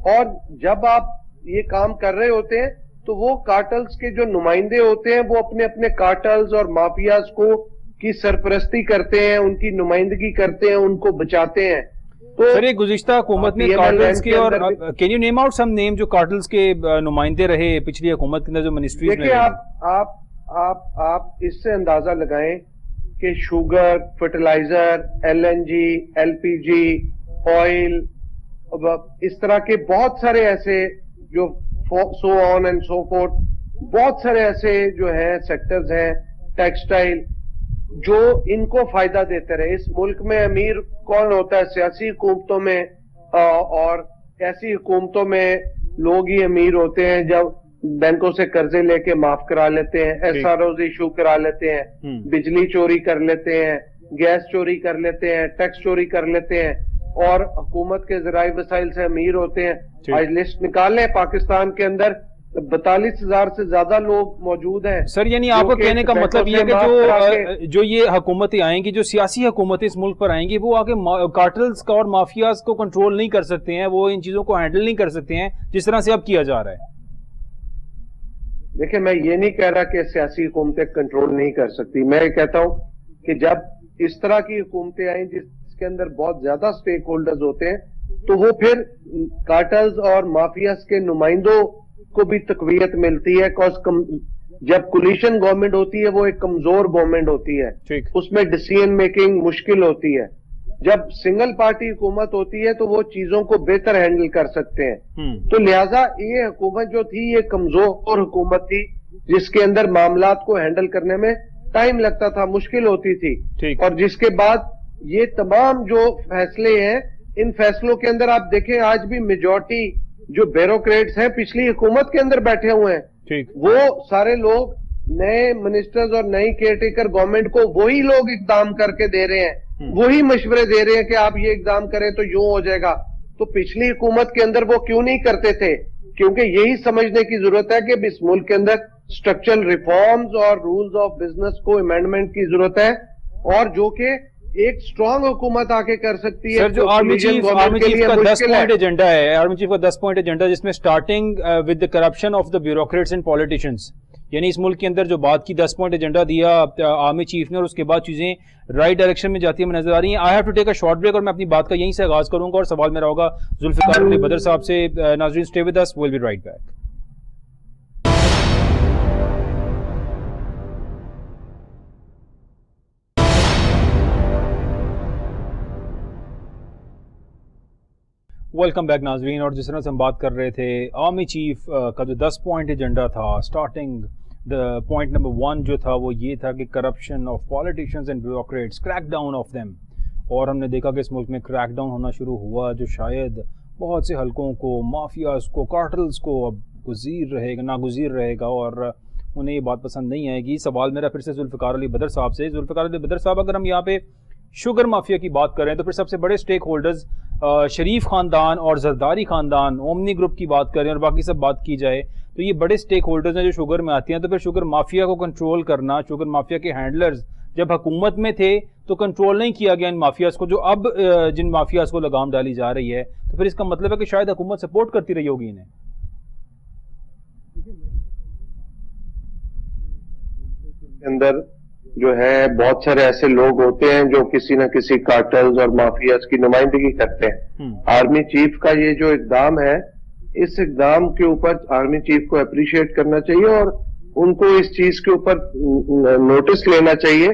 Speaker 3: اور جب آپ یہ کام کر رہے ہوتے ہیں تو وہ کارٹلز کے جو نمائندے ہوتے ہیں وہ اپنے اپنے کارٹلز اور مافیاز کو کی سرپرستی کرتے ہیں, ان کی نمائندگی کرتے ہیں, ان کو بچاتے ہیں.
Speaker 1: سر یہ گزشتہ حکومت میں کارٹلز کے, اور can you name out some name جو کارٹلز کے نمائندے رہے پچھلی حکومت کے اندر جو منسٹریز میں؟
Speaker 3: دیکھیں, آپ اس سے اندازہ لگائیں کہ sugar, fertiliser, LNG, LPG, oil, اس طرح کے بہت سارے ایسے جو سو آن اینڈ سو فورتھ, بہت سارے ایسے جو ہیں سیکٹرز ہیں, ٹیکسٹائل, जो इनको फायदा देते रहे। इस मुल्क में अमीर कौन होता है? सियासी हुकूमतों में, और ऐसी हुकूमतों में लोग ही अमीर होते हैं जब बैंकों से कर्जे लेके माफ करा लेते हैं, SROs इशू करा लेते हैं, बिजली चोरी कर लेते हैं, गैस चोरी कर लेते हैं, टैक्स चोरी कर लेते हैं, और हुकूमत के ज़राए वसाइल से अमीर होते हैं। आज लिस्ट निकाल लें, पाकिस्तान के अंदर 42,000 से ज्यादा लोग मौजूद हैं।
Speaker 1: सर यानी आपको कहने का मतलब ये है कि जो ये हुकूमतें आएंगी, जो सियासी हुकूमतें इस मुल्क पर आएंगी, वो आगे कार्टल्स का और माफियाज को कंट्रोल नहीं कर सकते हैं, वो इन चीजों को हैंडल नहीं कर सकते हैं जिस तरह से अब किया जा रहा है।
Speaker 3: देखिए, मैं ये नहीं कह रहा कि सियासी हुकूमतें कंट्रोल नहीं कर सकती। मैं ये कहता हूं कि जब इस तरह की हुकूमतें आई जिसके अंदर बहुत ज्यादा स्टेक होल्डर्स होते हैं, तो वो फिर कार्टल्स और माफियाज के नुमाइंदों को भी तकवीयत मिलती है। जब कोलिशन गवर्नमेंट होती है वो एक कमजोर गवर्नमेंट होती है, उसमें डिसीजन मेकिंग मुश्किल होती है। जब सिंगल पार्टी हुकूमत होती है तो वो चीजों को बेहतर हैंडल कर सकते हैं। तो लिहाजा ये हुकूमत जो थी, ये कमजोर हुकूमत थी जिसके अंदर मामलात को हैंडल करने में टाइम लगता था, मुश्किल होती थी। और जिसके बाद ये तमाम जो फैसले हैं, इन फैसलों के अंदर आप देखें आज भी मेजॉरिटी जो ब्यूरोक्रेट्स हैं पिछली हुकूमत के अंदर बैठे हुए हैं, वो सारे लोग नए मिनिस्टर्स और नई केयरटेकर गवर्नमेंट को वही लोग इकदाम करके दे रहे हैं, वही मशवरे दे रहे हैं कि आप ये इकदाम करें तो यूं हो जाएगा। तो पिछली हुकूमत के अंदर वो क्यों नहीं करते थे? क्योंकि यही समझने की जरूरत है कि इस मुल्क के अंदर स्ट्रक्चरल रिफॉर्म्स और रूल्स ऑफ बिजनेस को अमेंडमेंट की जरूरत है, और जो कि एक स्ट्रॉन्ग हुकूमत आके कर सकती है।
Speaker 1: सर, जो आर्मी चीफ का 10 पॉइंट एजेंडा है, आर्मी चीफ का 10 पॉइंट एजेंडा, जिसमें starting with the corruption of the bureaucrats and politicians, यानी इस मुल्क के अंदर जो बात की 10 पॉइंट एजेंडा दिया आर्मी चीफ ने, और उसके बाद चीजें राइट डायरेक्शन में जाती हुई नजर आ रही हैं। I have to take a short break, और मैं अपनी बात का यहीं से आगाज करूंगा, और सवाल मेरा होगा जुल्फिकार अली बदर साहब से। नाज़रीन, stay with us, will be right back. Welcome back नाजरीन। और जिस तरह से हम बात कर रहे थे, आर्मी चीफ का जो 10 पॉइंट एजेंडा था, स्टार्टिंग द पॉइंट नंबर 1 जो था वो ये था कि corruption of politicians and bureaucrats, crack down of them. और हमने देखा कि इस मुल्क में क्रैक डाउन होना शुरू हुआ, जो शायद बहुत से हलकों को, माफियाज को, कार्टल्स को अब नागुज़ीर रहेगा, और उन्हें ये बात पसंद नहीं आएगी। सवाल मेरा फिर से जुल्फिकार अली बदर साहब से। जुल्फिकार अली बदर साहब, अगर हम यहाँ पे शुगर माफिया की बात करें तो फिर सबसे बड़े स्टेक होल्डर्स शरीफ खानदान और जरदारी खानदान, ओमनी ग्रुप की बात करें और बाकी सब बात की जाए, तो ये बड़े स्टेक होल्डर्स हैं जो शुगर में आती हैं। तो फिर शुगर माफिया को कंट्रोल करना, शुगर माफिया के हैंडलर्स जब हुकूमत में थे तो कंट्रोल नहीं किया गया इन माफियाज को, जो अब जिन माफियाज को लगाम डाली जा रही है, तो फिर इसका मतलब है कि शायद हुकूमत सपोर्ट करती रही होगी इन्हें।
Speaker 3: अंदर जो है बहुत सारे ऐसे लोग होते हैं जो किसी न किसी कार्टल्स और माफियाज की नुमाइंदगी करते हैं। आर्मी चीफ का ये जो इकदाम है, इस इकदाम के ऊपर आर्मी चीफ को अप्रिशिएट करना चाहिए, और उनको इस चीज के ऊपर नोटिस लेना चाहिए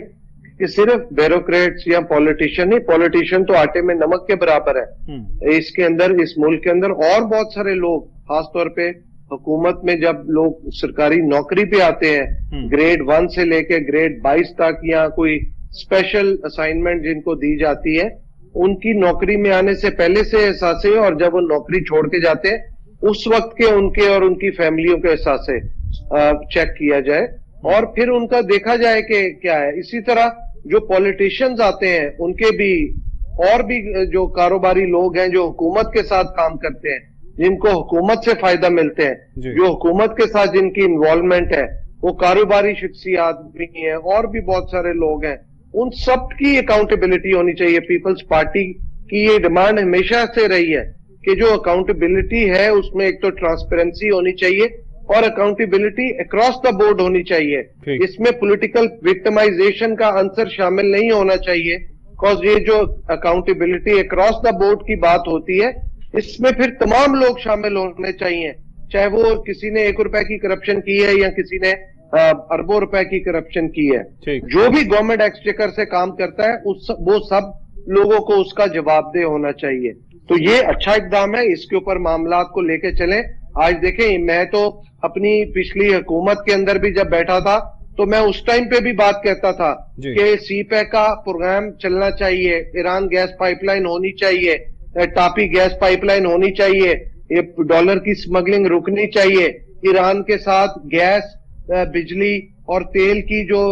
Speaker 3: कि सिर्फ ब्यूरोक्रेट्स या पॉलिटिशियन नहीं, पॉलिटिशियन तो आटे में नमक के बराबर है। इसके अंदर, इस मुल्क के अंदर और बहुत सारे लोग, खासतौर पे हुकूमत में जब लोग सरकारी नौकरी पे आते हैं, ग्रेड 1 से लेके ग्रेड 22 तक, या कोई स्पेशल असाइनमेंट जिनको दी जाती है, उनकी नौकरी में आने से पहले से एहसास है, और जब वो नौकरी छोड़ के जाते हैं उस वक्त के उनके और उनकी फैमिलियों के एहसास से चेक किया जाए, और फिर उनका देखा जाए कि क्या है। इसी तरह जो पॉलिटिशियंस आते हैं, उनके भी और भी जो कारोबारी लोग हैं जो हुकूमत के साथ काम करते हैं, जिनको हुकूमत से फायदा मिलते हैं, जो हुकूमत के साथ जिनकी इन्वॉल्वमेंट है, वो कारोबारी शख्सियात भी हैं, और भी बहुत सारे लोग हैं, उन सब की अकाउंटेबिलिटी होनी चाहिए। पीपल्स पार्टी की ये डिमांड हमेशा से रही है कि जो अकाउंटेबिलिटी है उसमें एक तो ट्रांसपेरेंसी होनी चाहिए, और अकाउंटेबिलिटी अक्रॉस द बोर्ड होनी चाहिए। इसमें पॉलिटिकल विक्टिमाइजेशन का आंसर शामिल नहीं होना चाहिए, बिकॉज ये जो अकाउंटेबिलिटी अक्रॉस द बोर्ड की बात होती है, इसमें फिर तमाम लोग शामिल होने चाहिए, चाहे वो किसी ने 1 रुपए की करप्शन की है या किसी ने अरबों रुपए की करप्शन की है। जो भी गवर्नमेंट एक्सचेकर से काम करता है वो सब लोगों को उसका जवाबदेह होना चाहिए। तो ये अच्छा इकदाम है, इसके ऊपर मामलात को लेके चलें। आज देखें, मैं तो अपनी पिछली हुकूमत के अंदर भी जब बैठा था तो मैं उस टाइम पे भी बात कहता था
Speaker 1: जी।
Speaker 3: कि सीपैक का प्रोग्राम चलना चाहिए, ईरान गैस पाइपलाइन होनी चाहिए, टापी गैस पाइपलाइन होनी चाहिए, ये डॉलर की स्मगलिंग रुकनी चाहिए, ईरान के साथ गैस, बिजली और तेल की जो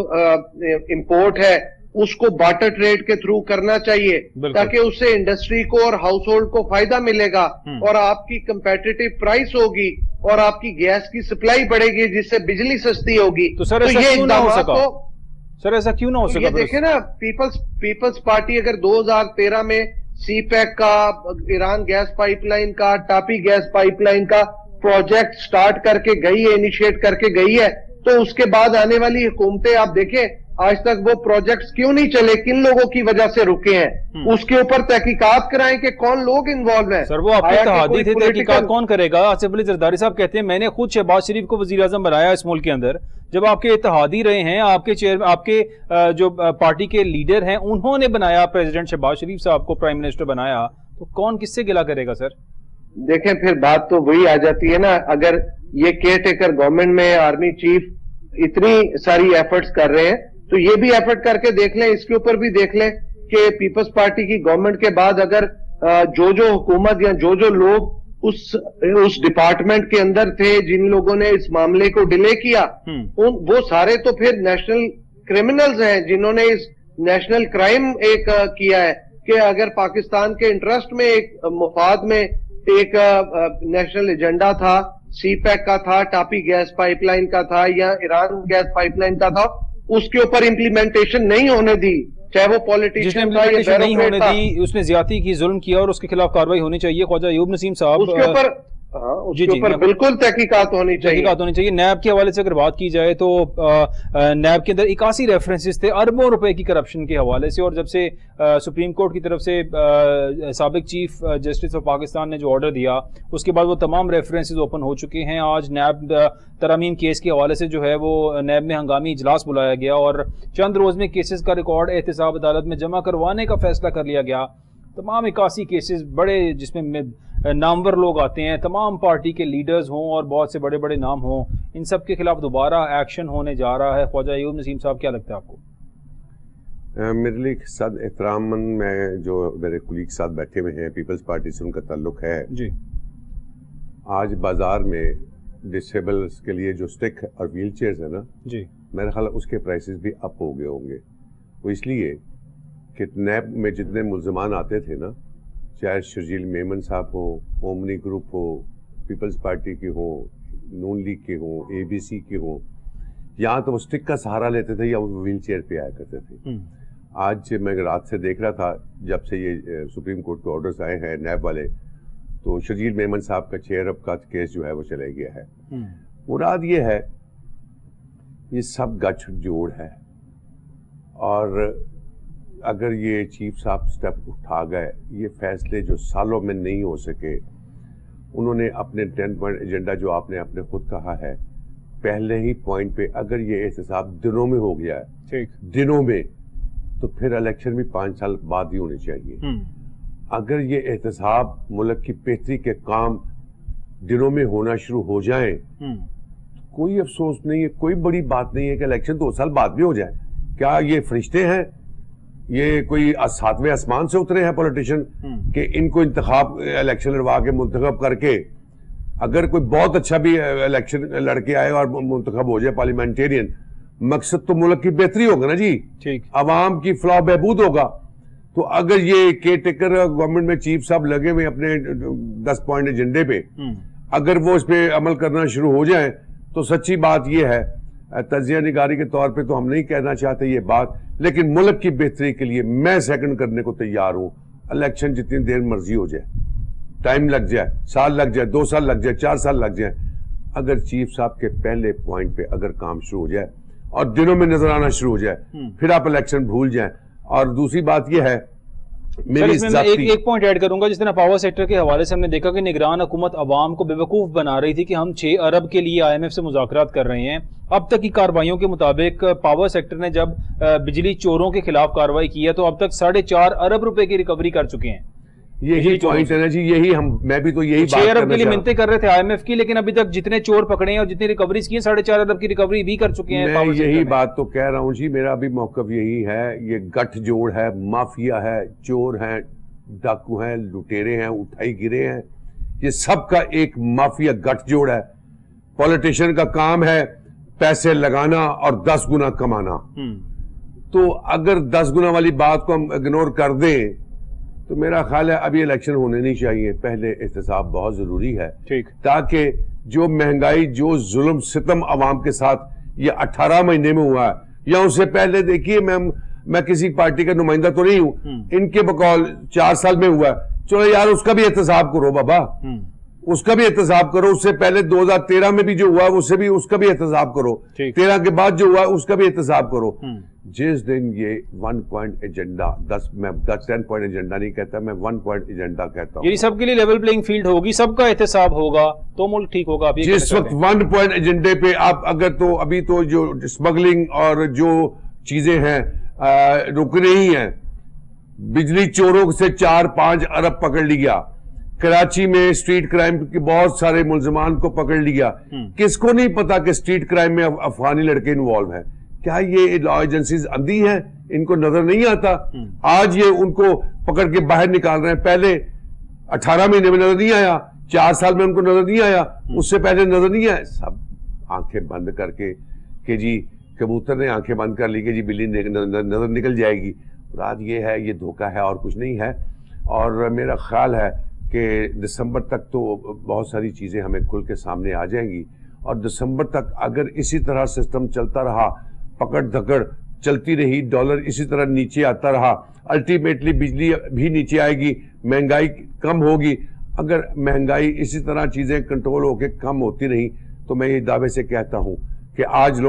Speaker 3: इंपोर्ट है उसको बार्टर ट्रेड के थ्रू करना चाहिए,
Speaker 1: बिल्कुल।
Speaker 3: ताकि उससे इंडस्ट्री को और हाउस होल्ड को फायदा मिलेगा और आपकी कंपेटिटिव प्राइस होगी और आपकी गैस की सप्लाई बढ़ेगी, जिससे बिजली सस्ती होगी।
Speaker 1: तो सर ऐसा क्यों ना हो
Speaker 3: इक़दामात
Speaker 1: सका? सर ऐसा क्यों ना हो
Speaker 3: तो
Speaker 1: सका?
Speaker 3: ये देखे ना, पीपल्स पार्टी अगर 2013 में सीपैक का, ईरान गैस पाइपलाइन का, टापी गैस पाइपलाइन का प्रोजेक्ट स्टार्ट करके गई है, इनिशिएट करके गई है, तो उसके बाद आने वाली हुकूमतें आप देखें आज तक वो प्रोजेक्ट्स क्यों नहीं चले, किन लोगों की वजह से रुके हैं, उसके ऊपर तहकीकात कराएं कि कौन लोग इन्वॉल्व हैं।
Speaker 1: सर वो आपके इत्तेहादी थे, तहकीकात कौन करेगा? आसिफ अली जरदारी साहब कहते हैं मैंने खुद शहबाज शरीफ को वजीर आजम बनाया इस मुल्क के अंदर। जब आपके इत्तेहादी रहे हैं, आपके चेयर, आपके जो पार्टी के लीडर हैं, उन्होंने बनाया प्रेसिडेंट शहबाज शरीफ साहब को प्राइम मिनिस्टर बनाया, तो कौन किससे गिला करेगा सर?
Speaker 3: देखें फिर बात तो वही आ जाती है ना, अगर ये केयर टेकर गवर्नमेंट में आर्मी चीफ इतनी सारी एफर्ट्स कर रहे हैं तो ये भी एफर्ट करके देख लें, इसके ऊपर भी देख लें कि पीपल्स पार्टी की गवर्नमेंट के बाद अगर जो हुकूमत या जो लोग उस डिपार्टमेंट के अंदर थे, जिन लोगों ने इस मामले को डिले किया, वो सारे तो फिर नेशनल क्रिमिनल्स हैं, जिन्होंने इस नेशनल क्राइम एक किया है कि अगर पाकिस्तान के इंटरेस्ट में, एक मुफाद में एक नेशनल एजेंडा था, सीपैक का था, टापी गैस पाइपलाइन का था या ईरान गैस पाइपलाइन का था, उसके ऊपर इम्प्लीमेंटेशन नहीं होने दी, चाहे वो पॉलिटिशियन था या
Speaker 1: नहीं होने दी, उसने ज्यादती की, जुल्म किया और उसके खिलाफ कार्रवाई होनी चाहिए। ख्वाजा अयूब नसीम साहब
Speaker 3: उसके ऊपर उसके ऊपर बिल्कुल तहकीकात होनी चाहिए।
Speaker 1: नैब के हवाले से अगर बात की जाए तो नैब के अंदर 81 रेफरेंसेस थे अरबों रुपए की करप्शन के हवाले से, और जब से सुप्रीम कोर्ट की तरफ से साबिक चीफ जस्टिस ऑफ पाकिस्तान ने जो ऑर्डर दिया, उसके बाद वो तमाम रेफरेंसेस ओपन हो चुके हैं। आज नैब तरमीम केस के हवाले से जो है वो नैब में हंगामी इजलास बुलाया गया और चंद रोज में केसेस का रिकॉर्ड एहतसाब अदालत में जमा करवाने का फैसला कर लिया गया। तमाम 81 केसेस बड़े, जिसमें नामवर लोग आते हैं, तमाम पार्टी के लीडर्स हों और बहुत से बड़े बड़े नाम हों, इन सब के खिलाफ दोबारा एक्शन होने जा रहा है। ख्वाजा अयूब नसीम साहब, क्या लगता है आपको?
Speaker 2: मेरे लिए सद एहतरामन में जो मेरे कुलीग साथ बैठे हुए हैं, पीपल्स पार्टी से उनका ताल्लुक है
Speaker 1: जी।
Speaker 2: आज बाजार में डिसेबल्स के लिए जो स्टिक और व्हील चेयर्स है ना
Speaker 1: जी,
Speaker 2: मेरे ख्याल उसके प्राइसेस भी अप हो गए होंगे। वो इसलिए कि नैब में जितने मुल्ज़मान आते थे ना, चाहे शर्जील मेमन साहब हो, ओमनी ग्रुप हो, पीपल्स पार्टी के हो, नून लीग के हो, ABC के हो, यहाँ तो वो स्टिक का सहारा लेते थे या वो व्हील चेयर पे आया करते थे। आज मैं रात से देख रहा था, जब से ये सुप्रीम कोर्ट के ऑर्डर्स आए हैं नैब वाले, तो शर्जील मेमन साहब का चेयर अप का केस जो है वो चला गया है। मुराद ये है, ये सब गठ जोड़ है, और अगर ये चीफ साहब स्टेप उठा गए, ये फैसले जो सालों में नहीं हो सके, उन्होंने अपने 10 पॉइंट एजेंडा जो आपने अपने खुद कहा है, पहले ही पॉइंट पे अगर ये एहतसाब दिनों में हो गया है,
Speaker 1: ठीक,
Speaker 2: दिनों में, तो फिर इलेक्शन भी 5 साल बाद ही होने चाहिए। अगर ये एहतसाब मुल्क की बेहतरी के काम दिनों में होना शुरू हो जाए, कोई अफसोस नहीं है, कोई बड़ी बात नहीं है कि इलेक्शन 2 साल बाद भी हो जाए। क्या ये फरिश्ते हैं? ये कोई 7वें आसमान से उतरे हैं पॉलिटिशियन कि इनको इंतखाब इलेक्शन लड़वा के मुंतखब करके, अगर कोई बहुत अच्छा भी इलेक्शन लड़के आए और मुंतखब हो जाए पार्लियामेंटेरियन, मकसद तो मुल्क की बेहतरी होगा ना जी,
Speaker 1: ठीक,
Speaker 2: अवाम की फलाह बहबूद होगा। तो अगर ये केयर टेकर गवर्नमेंट में चीफ साहब लगे हुए अपने 10 पॉइंट एजेंडे पे, अगर वो इस पे अमल करना शुरू हो जाए, तो सच्ची बात ये है, तजिया निगारी के तौर पे तो हम नहीं कहना चाहते ये बात, लेकिन मुल्क की बेहतरी के लिए मैं सेकंड करने को तैयार हूं। इलेक्शन जितनी देर मर्जी हो जाए, टाइम लग जाए, साल लग जाए, 2 साल लग जाए, 4 साल लग जाए, अगर चीफ साहब के पहले पॉइंट पे अगर काम शुरू हो जाए और दिनों में नजर आना शुरू हो जाए, फिर आप इलेक्शन भूल जाएं। और दूसरी बात यह है, मेरी
Speaker 1: एक पॉइंट ऐड करूंगा, जिस तरह पावर सेक्टर के हवाले से हमने देखा कि निगरान हुकूमत अवाम को बेवकूफ बना रही थी कि हम 6 अरब के लिए IMF से मुज़ाकरात कर रहे हैं। अब तक की कार्रवाइयों के मुताबिक पावर सेक्टर ने जब बिजली चोरों के खिलाफ कार्रवाई की है, तो अब तक 4.5 अरब रुपए की रिकवरी कर चुके हैं।
Speaker 2: यही पॉइंट है ना जी, यही मैं भी तो यही
Speaker 1: 6 अरब के लिए मिन्नतें कर रहे थे IMF की, लेकिन अभी तक जितने चोर पकड़े हैं और जितनी रिकवरीज की 4.5 अरब की रिकवरी भी कर चुके हैं।
Speaker 2: मैं यही बात तो कह रहा हूँ जी, मेरा भी मौकफ यही है। ये गठजोड़ है, माफिया है, चोर हैं, डाकू हैं, लुटेरे हैं, उठाई गिरे हैं, ये सबका एक माफिया गठजोड़ है। पॉलिटिशियन का काम है पैसे लगाना और 10 गुना कमाना। तो अगर 10 गुना वाली बात को हम इग्नोर कर दें तो मेरा ख्याल है अभी इलेक्शन होने नहीं चाहिए, पहले एहतसाब बहुत जरूरी है, ठीक, ताकि जो महंगाई, जो जुल्म सितम अवाम के साथ ये 18 महीने में हुआ है, या उससे पहले देखिए, मैं किसी पार्टी का नुमाइंदा तो नहीं हूं, इनके बकौल 4 साल में हुआ है। चलो यार उसका भी एहतसाब करो बाबा, उसका भी एहतसाब करो। उससे पहले 2013 में भी जो हुआ उसका भी एहतसाब करो, 13 के बाद जो हुआ उसका भी एहतसाब करो। जिस दिन ये 1 पॉइंट एजेंडा, 10 पॉइंट एजेंडा नहीं कहता, मैं 1 पॉइंट एजेंडा कहता हूँ,
Speaker 1: ये सबके लिए लेवल प्लेइंग फील्ड होगी, सबका एहतसाब होगा तो मुल्क ठीक होगा। आप
Speaker 2: जिस वक्त 1 पॉइंट एजेंडे पे आप अगर तो अभी तो जो स्मगलिंग और जो चीजें हैं रुक रही हैं, बिजली चोरों से 4-5 अरब पकड़ लिया, कराची में स्ट्रीट क्राइम के बहुत सारे मुलजमान को पकड़ लिया। किसको नहीं पता कि स्ट्रीट क्राइम में अफगानी लड़के इन्वॉल्व हैं? क्या ये लॉ एजेंसीज अंधी हैं, इनको नजर नहीं आता? आज ये उनको पकड़ के बाहर निकाल रहे हैं, पहले 18 महीने में नजर नहीं आया, 4 साल में उनको नजर नहीं आया, उससे पहले नजर नहीं आया। सब आंखें बंद करके कि जी कबूतर ने आंखें बंद कर ली कि जी बिल्ली नजर निकल जाएगी। रात ये है, ये धोखा है और कुछ नहीं है। और मेरा ख्याल है कि दिसंबर तक तो बहुत सारी चीजें हमें खुल के सामने आ जाएंगी, और दिसंबर तक अगर इसी तरह सिस्टम चलता रहा, पकड़ धकड़ चलती रही, डॉलर इसी तरह नीचे आता रहा, अल्टीमेटली बिजली भी नीचे आएगी, महंगाई कम होगी। अगर महंगाई इसी तरह चीजें कंट्रोल होके कम होती रही तो मैं ये दावे से कहता हूं कि आज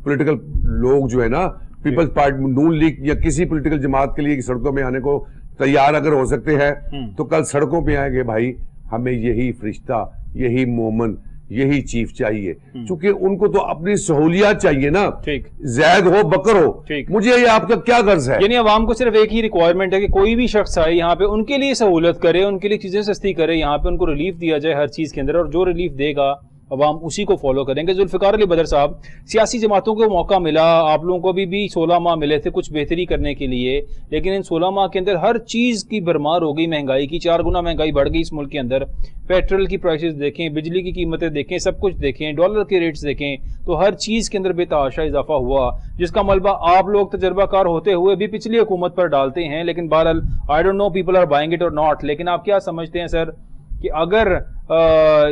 Speaker 2: पॉलिटिकल लोग जो है ना, पीपल्स पार्टी, नून लीग या किसी पॉलिटिकल जमात के लिए सड़कों में आने को तैयार अगर हो सकते हैं तो कल सड़कों पे आएंगे। भाई हमें यही फरिश्ता, यही मोमन, यही चीफ चाहिए, क्योंकि उनको तो अपनी सहूलियत चाहिए ना, ठीक, जैद हो बकर हो। मुझे ये आपका क्या गर्ज है?
Speaker 1: यानी अवाम को सिर्फ एक ही रिक्वायरमेंट है कि कोई भी शख्स आए यहाँ पे उनके लिए सहूलत करे, उनके लिए चीजें सस्ती करे, यहाँ पे उनको रिलीफ दिया जाए हर चीज के अंदर, और जो रिलीफ देगा अवाम उसी को फॉलो करेंगे। जुल्फिकार अली बदर साहब, सियासी जमातों को मौका मिला, आप लोगों को भी 16 माह मिले थे कुछ बेहतरी करने के लिए, लेकिन इन 16 माह के अंदर हर चीज की भरमार हो गई, महंगाई की 4 गुना महंगाई बढ़ गई इस मुल्क के अंदर। पेट्रोल की प्राइसेस देखें, बिजली की कीमतें देखें, सब कुछ देखें, डॉलर के रेट्स देखें, तो हर चीज के अंदर बेतहाशा इजाफा हुआ, जिसका मलबा आप लोग तजर्बाकार होते हुए भी पिछली हुकूमत पर डालते हैं। लेकिन बहरहाल I don't know people are buying it और नॉट, लेकिन आप क्या समझते हैं सर कि अगर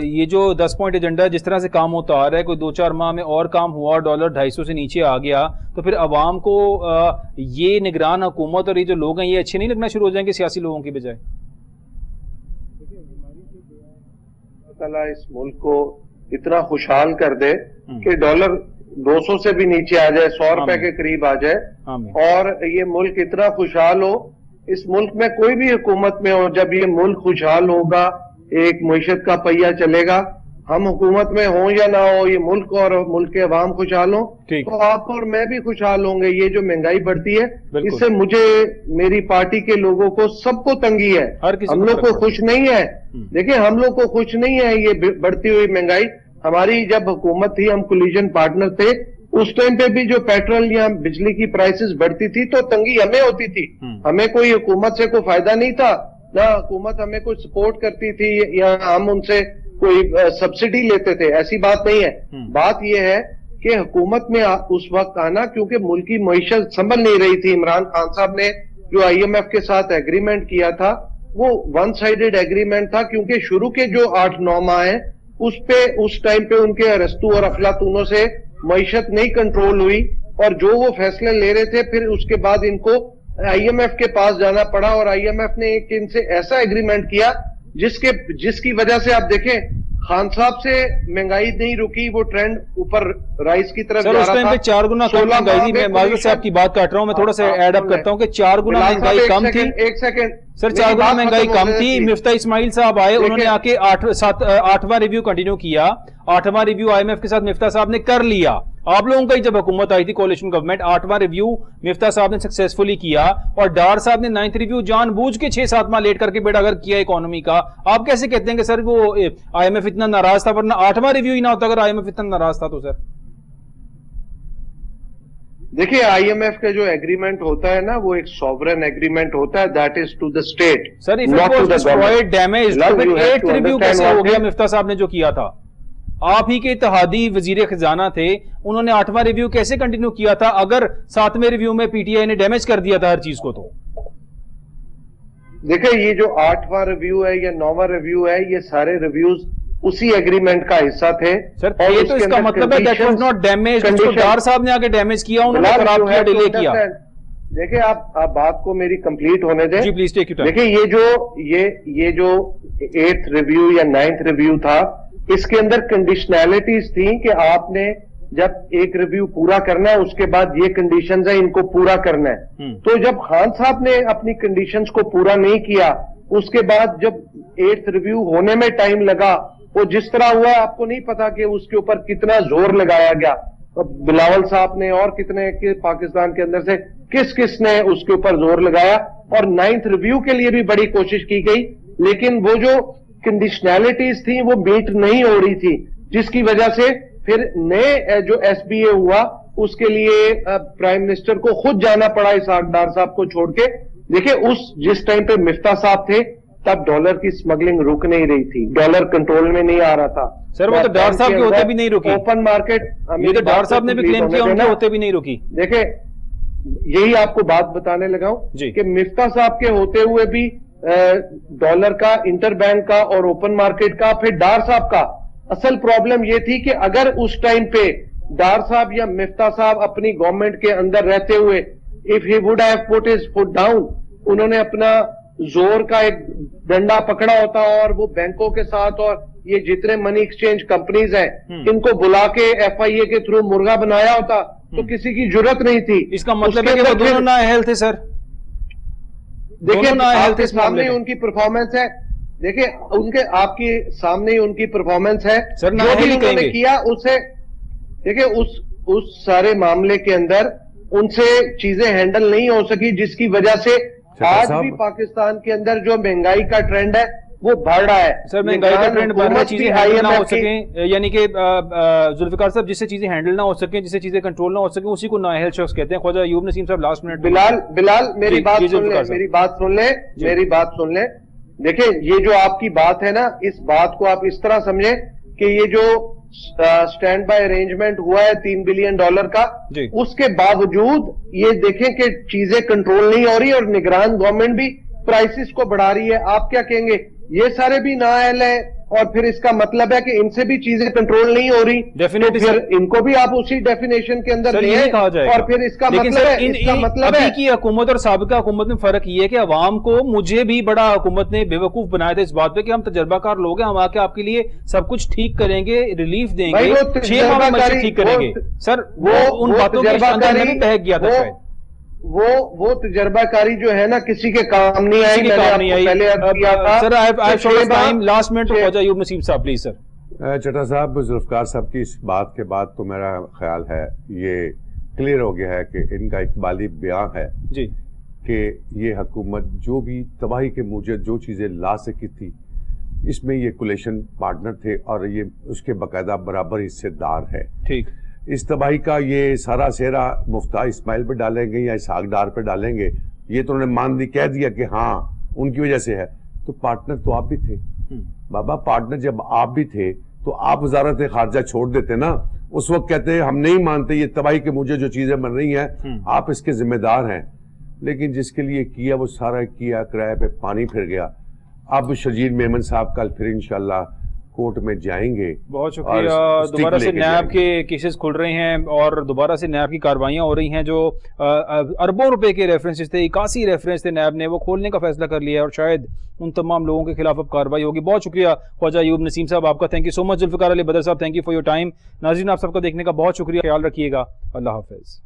Speaker 1: ये जो 10 पॉइंट एजेंडा जिस तरह से काम होता आ रहा है, कोई 2-4 माह में और काम हुआ, डॉलर 250 से नीचे आ गया, तो फिर अवाम को ये निगरान हुकूमत और ये जो लोग हैं ये अच्छे नहीं लगना शुरू हो जाएंगे सियासी लोगों की बजाय?
Speaker 3: अल्लाह इस मुल्क को इतना खुशहाल कर दे कि डॉलर 200 से भी नीचे आ जाए, 100 रुपए के करीब आ जाए, और ये मुल्क इतना खुशहाल हो। इस मुल्क में कोई भी हुकूमत में हो, जब ये मुल्क खुशहाल होगा, एक मईशत का पहिया चलेगा, हम हुकूमत में हो या ना हो, ये मुल्क और मुल्क के अवाम खुशहाल हो तो आप और मैं भी खुशहाल होंगे। ये जो महंगाई बढ़ती है इससे मुझे, मेरी पार्टी के लोगों को, सबको तंगी है, हम लोग को खुश नहीं है। देखिए हम लोग को खुश नहीं है ये बढ़ती हुई महंगाई। हमारी जब हुकूमत थी, हम कोलिजन पार्टनर थे, उस टाइम पे भी जो पेट्रोल या बिजली की प्राइसेस बढ़ती थी तो तंगी हमें होती थी, हमें कोई हुकूमत से कोई फायदा नहीं था, ना हुकूमत हमें कुछ सपोर्ट करती थी या हम उनसे कोई सब्सिडी लेते थे, ऐसी बात नहीं है। बात यह है कि हुकूमत में उस वक्त आना, क्योंकि मुल्क की मईशत संभल नहीं रही थी। इमरान खान साहब ने जो IMF के साथ एग्रीमेंट किया था वो 1 साइडेड एग्रीमेंट था, क्योंकि शुरू के जो 8-9 माह है उस टाइम पे उनके अरस्तू और अफलातूनों से मईशत नहीं कंट्रोल हुई, और जो वो फैसले ले रहे थे फिर उसके बाद इनको IMF के पास जाना पड़ा, और IMF ने एक इनसे ऐसा एग्रीमेंट किया जिसकी वजह से आप देखें खान साहब से महंगाई नहीं रुकी, वो ट्रेंड ऊपर राइज की तरफ जा रहा था।
Speaker 1: उस टाइम पे 4 गुना कम महंगाई थी। मैं माजरत से आपकी बात काट रहा हूं, मैं थोड़ा सा ऐड अप करता हूं कि 4 गुना महंगाई कम थी।
Speaker 3: एक सेकंड
Speaker 1: सर, 4 गुना महंगाई कम थी। मिफ्ता इस्माइल साहब आए, उन्होंने आके 8वां रिव्यू कंटिन्यू किया, 8वां रिव्यू IMF के साथ मिफ्ता साहब ने कर लिया, آپ لوگوں کا ہی جب حکومت آئی تھی کولیشن گورنمنٹ 8واں ریویو مفتاح صاحب نے سکسیسفلی کیا اور ڈار صاحب نے 9th ریویو جان بوجھ کے 6-7 ماہ لیٹ کر کے بیٹا اگر کیا اکانومی کا. آپ کیسے کہتے ہیں کہ سر وہ آئی ایم ایف اتنا ناراض تھا, ورنہ 8واں ریویو ہی نہ ہوتا اگر آئی ایم ایف اتنا ناراض تھا تو سر؟
Speaker 3: دیکھیے آئی ایم ایف کا جو ایگریمنٹ ہوتا ہے نا وہ ایک سوورن ایگریمنٹ ہوتا ہے, that is to the state.
Speaker 1: Sir if it was destroyed damaged تو پھر 8th ریویو کیسے ہو گیا مفتاح صاحب نے جو کیا تھا؟ آپ ہی کے اتحادی وزیر خزانہ تھے, انہوں نے 8واں ریویو کیسے کنٹینیو کیا تھا اگر 7ویں ریویو میں پی ٹی آئی نے ڈیمیج کر دیا تھا ہر چیز کو؟ تو
Speaker 3: دیکھیں یہ جو 8واں ریویو ہے یا 9واں ریویو ہے یہ سارے ریویوز اسی ایگریمنٹ کا حصہ تھے.
Speaker 1: سر یہ تو اس کا مطلب ہے دیٹ واز ناٹ ڈیمیج, اس کو ڈار صاحح نے آگے ڈیمیج کیا, انہوں نے خراب کیا, ڈیلے کیا.
Speaker 3: دیکھیں آپ بات کو میری کمپلیٹ ہونے دیں.
Speaker 1: جی پلیز ٹیک یور ٹائم.
Speaker 3: دیکھیں یہ جو 8th ریویو یا 9th ریویو تھا اس کے اندر کنڈیشنلٹیز تھیں کہ آپ نے جب ایک ریویو پورا کرنا ہے اس کے بعد یہ کنڈیشنز ہیں ان کو پورا کرنا ہے. تو جب خان صاحب نے اپنی کنڈیشنز کو پورا نہیں کیا اس کے بعد جب 8th ریویو ہونے میں ٹائم لگا وہ جس طرح ہوا آپ کو نہیں پتا کہ اس کے اوپر کتنا زور لگایا گیا. بلاول صاحب نے اور کتنے پاکستان کے اندر سے کس نے اس کے اوپر زور لگایا اور 9th ریویو کے لیے بھی بڑی کوشش کی گئی, لیکن وہ جو کنڈیشنلٹیز تھیں وہ میٹ نہیں ہو رہی تھی, جس کی وجہ سے پھر نئے جو ایس بی اے ہوا اس کے لیے پرائم منسٹر کو خود جانا پڑا اسحاق ڈار صاحب کو چھوڑ کے. دیکھیں جس ٹائم پہ مفتاح صاحب تھے تب ڈالر کی سمگلنگ رک نہیں رہی تھی, ڈالر کنٹرول میں نہیں آ رہا تھا.
Speaker 1: سر وہ تو ڈار صاحب کے ہوتے بھی نہیں رکی,
Speaker 3: اوپن مارکیٹ
Speaker 1: یہ تو ڈار صاحب نے بھی کلیم کیا ان کے ہوتے بھی نہیں رکی.
Speaker 3: دیکھیں یہی آپ کو بات بتانے لگا ہوں کہ مفتاح صاحب کے ہوتے ہوئے بھی ڈالر کا, انٹر بینک کا اور اوپن مارکیٹ کا, پھر ڈار صاحب کا. اصل پرابلم یہ تھی کہ اگر اس ٹائم پہ ڈار صاحب یا مفتاح صاحب اپنی گورنمنٹ کے اندر رہتے ہوئے if he would have put his foot down, انہوں نے اپنا زور کا ایک ڈنڈا پکڑا ہوتا اور وہ بینکوں کے ساتھ اور یہ جتنے منی ایکسچینج کمپنیز ہیں ان کو بلا کے ایف آئی اے کے تھرو مرغا بنایا ہوتا تو کسی کی جرت نہیں تھی.
Speaker 1: اس کا مطلب ہے کہ وہ دونوں نااہل تھے سر.
Speaker 3: دیکھیں آپ کے سامنے ان کی پرفارمنس ہے, دیکھیں آپ کے سامنے ان کی پرفارمنس ہے جو بھی انہوں نے کیا اسے. دیکھیں اس سارے معاملے کے اندر ان سے چیزیں ہینڈل نہیں ہو سکی, جس کی وجہ سے آج بھی پاکستان کے اندر جو مہنگائی کا ٹرینڈ ہے وہ بڑھ رہا ہے.
Speaker 1: سر مہنگائی کا ٹرینڈ بڑھ رہا ہے, چیزیں ہینڈل نہ ہو سکیں, یعنی کہ ذوالفقار صاحب جس سے چیزیں ہینڈل نہ ہو سکیں, جس سے چیزیں کنٹرول نہ ہو سکیں اسی کو نااہل شخص کہتے ہیں. خواجہ ایوب نسیم صاحب لاسٹ منٹ.
Speaker 3: بلال میری بات سن لیں. دیکھیں یہ جو آپ کی بات ہے نا اس بات کو آپ اس طرح سمجھیں کہ یہ جو سٹینڈ بائی ارینجمنٹ ہوا ہے $3 بلین کا, اس کے باوجود یہ دیکھیں کہ چیزیں کنٹرول نہیں ہو رہی اور نگران گورنمنٹ بھی پرائسز کو بڑھا رہی ہے. آپ کیا کہیں گے یہ سارے بھی نااہل ہیں اور پھر اس کا مطلب ہے کہ ان سے بھی چیزیں کنٹرول نہیں ہو رہی, پھر ان کو بھی آپ اسی ڈیفینیشن کے اندر لیں اور پھر اس کا مطلب ہے
Speaker 1: کی حکومت اور سابقہ حکومت میں فرق یہ ہے کہ عوام کو, مجھے بھی بڑا حکومت نے بے وقوف بنایا تھا اس بات پہ کہ ہم تجربہ کار لوگ ہیں, ہم آ کے آپ کے لیے سب کچھ ٹھیک کریں گے, ریلیف دیں گے, 6 ماہ میں ٹھیک کریں گے. سر وہ ان باتوں کے اندر میں بھی بہک گیا تھا شاید.
Speaker 3: وہ تجربہ کاری جو ہے نا کسی کے کام نہیں آئی.
Speaker 1: لاسٹ منٹ خواجہ ایوب نسیم صاحب پلیز. سر
Speaker 2: چٹا صاحب ذوالفقار صاحب کی اس بات کے بعد تو میرا خیال ہے یہ کلیئر ہو گیا ہے کہ ان کا اقبالی بیان ہے
Speaker 1: جی
Speaker 2: کہ یہ حکومت جو بھی تباہی کے موجب جو چیزیں لا سکی تھی اس میں یہ کولیشن پارٹنر تھے اور یہ اس کے باقاعدہ برابر حصے دار ہے.
Speaker 1: ٹھیک,
Speaker 2: اس تباہی کا یہ سارا سیرا مفتاح اسماعیل پہ ڈالیں گے یا اسحاق ڈار پہ ڈالیں گے, یہ تو انہوں نے مان دی کہہ دیا کہ ہاں ان کی وجہ سے ہے. تو پارٹنر تو آپ بھی تھے بابا, پارٹنر جب آپ بھی تھے تو آپ وزارت خارجہ چھوڑ دیتے نا. اس وقت کہتے ہیں ہم نہیں مانتے یہ تباہی کے مجھے جو چیزیں بن رہی ہیں آپ اس کے ذمہ دار ہیں, لیکن جس کے لیے کیا وہ سارا کیا کرائے پہ پانی پھر گیا. اب شرجیل میمن صاحب کل پھر انشاءاللہ کورٹ میں جائیں گے.
Speaker 1: بہت شکریہ. دوبارہ سے نیب کے کیسز کھل رہے ہیں اور دوبارہ سے نیب کی کاروائیاں ہو رہی ہیں. جو اربوں روپے کے ریفرنسز تھے, 81 ریفرنس تھے, نیب نے وہ کھولنے کا فیصلہ کر لیا ہے اور شاید ان تمام لوگوں کے خلاف اب کارروائی ہوگی. بہت شکریہ خواجہ ایوب نسیم صاحب آپ کا, تھینک یو سو مچ. ذوالفقار علی بدر صاحب thank you for your time. ناظرین آپ سب کا دیکھنے کا بہت شکریہ, خیال رکھیے گا, اللہ حافظ.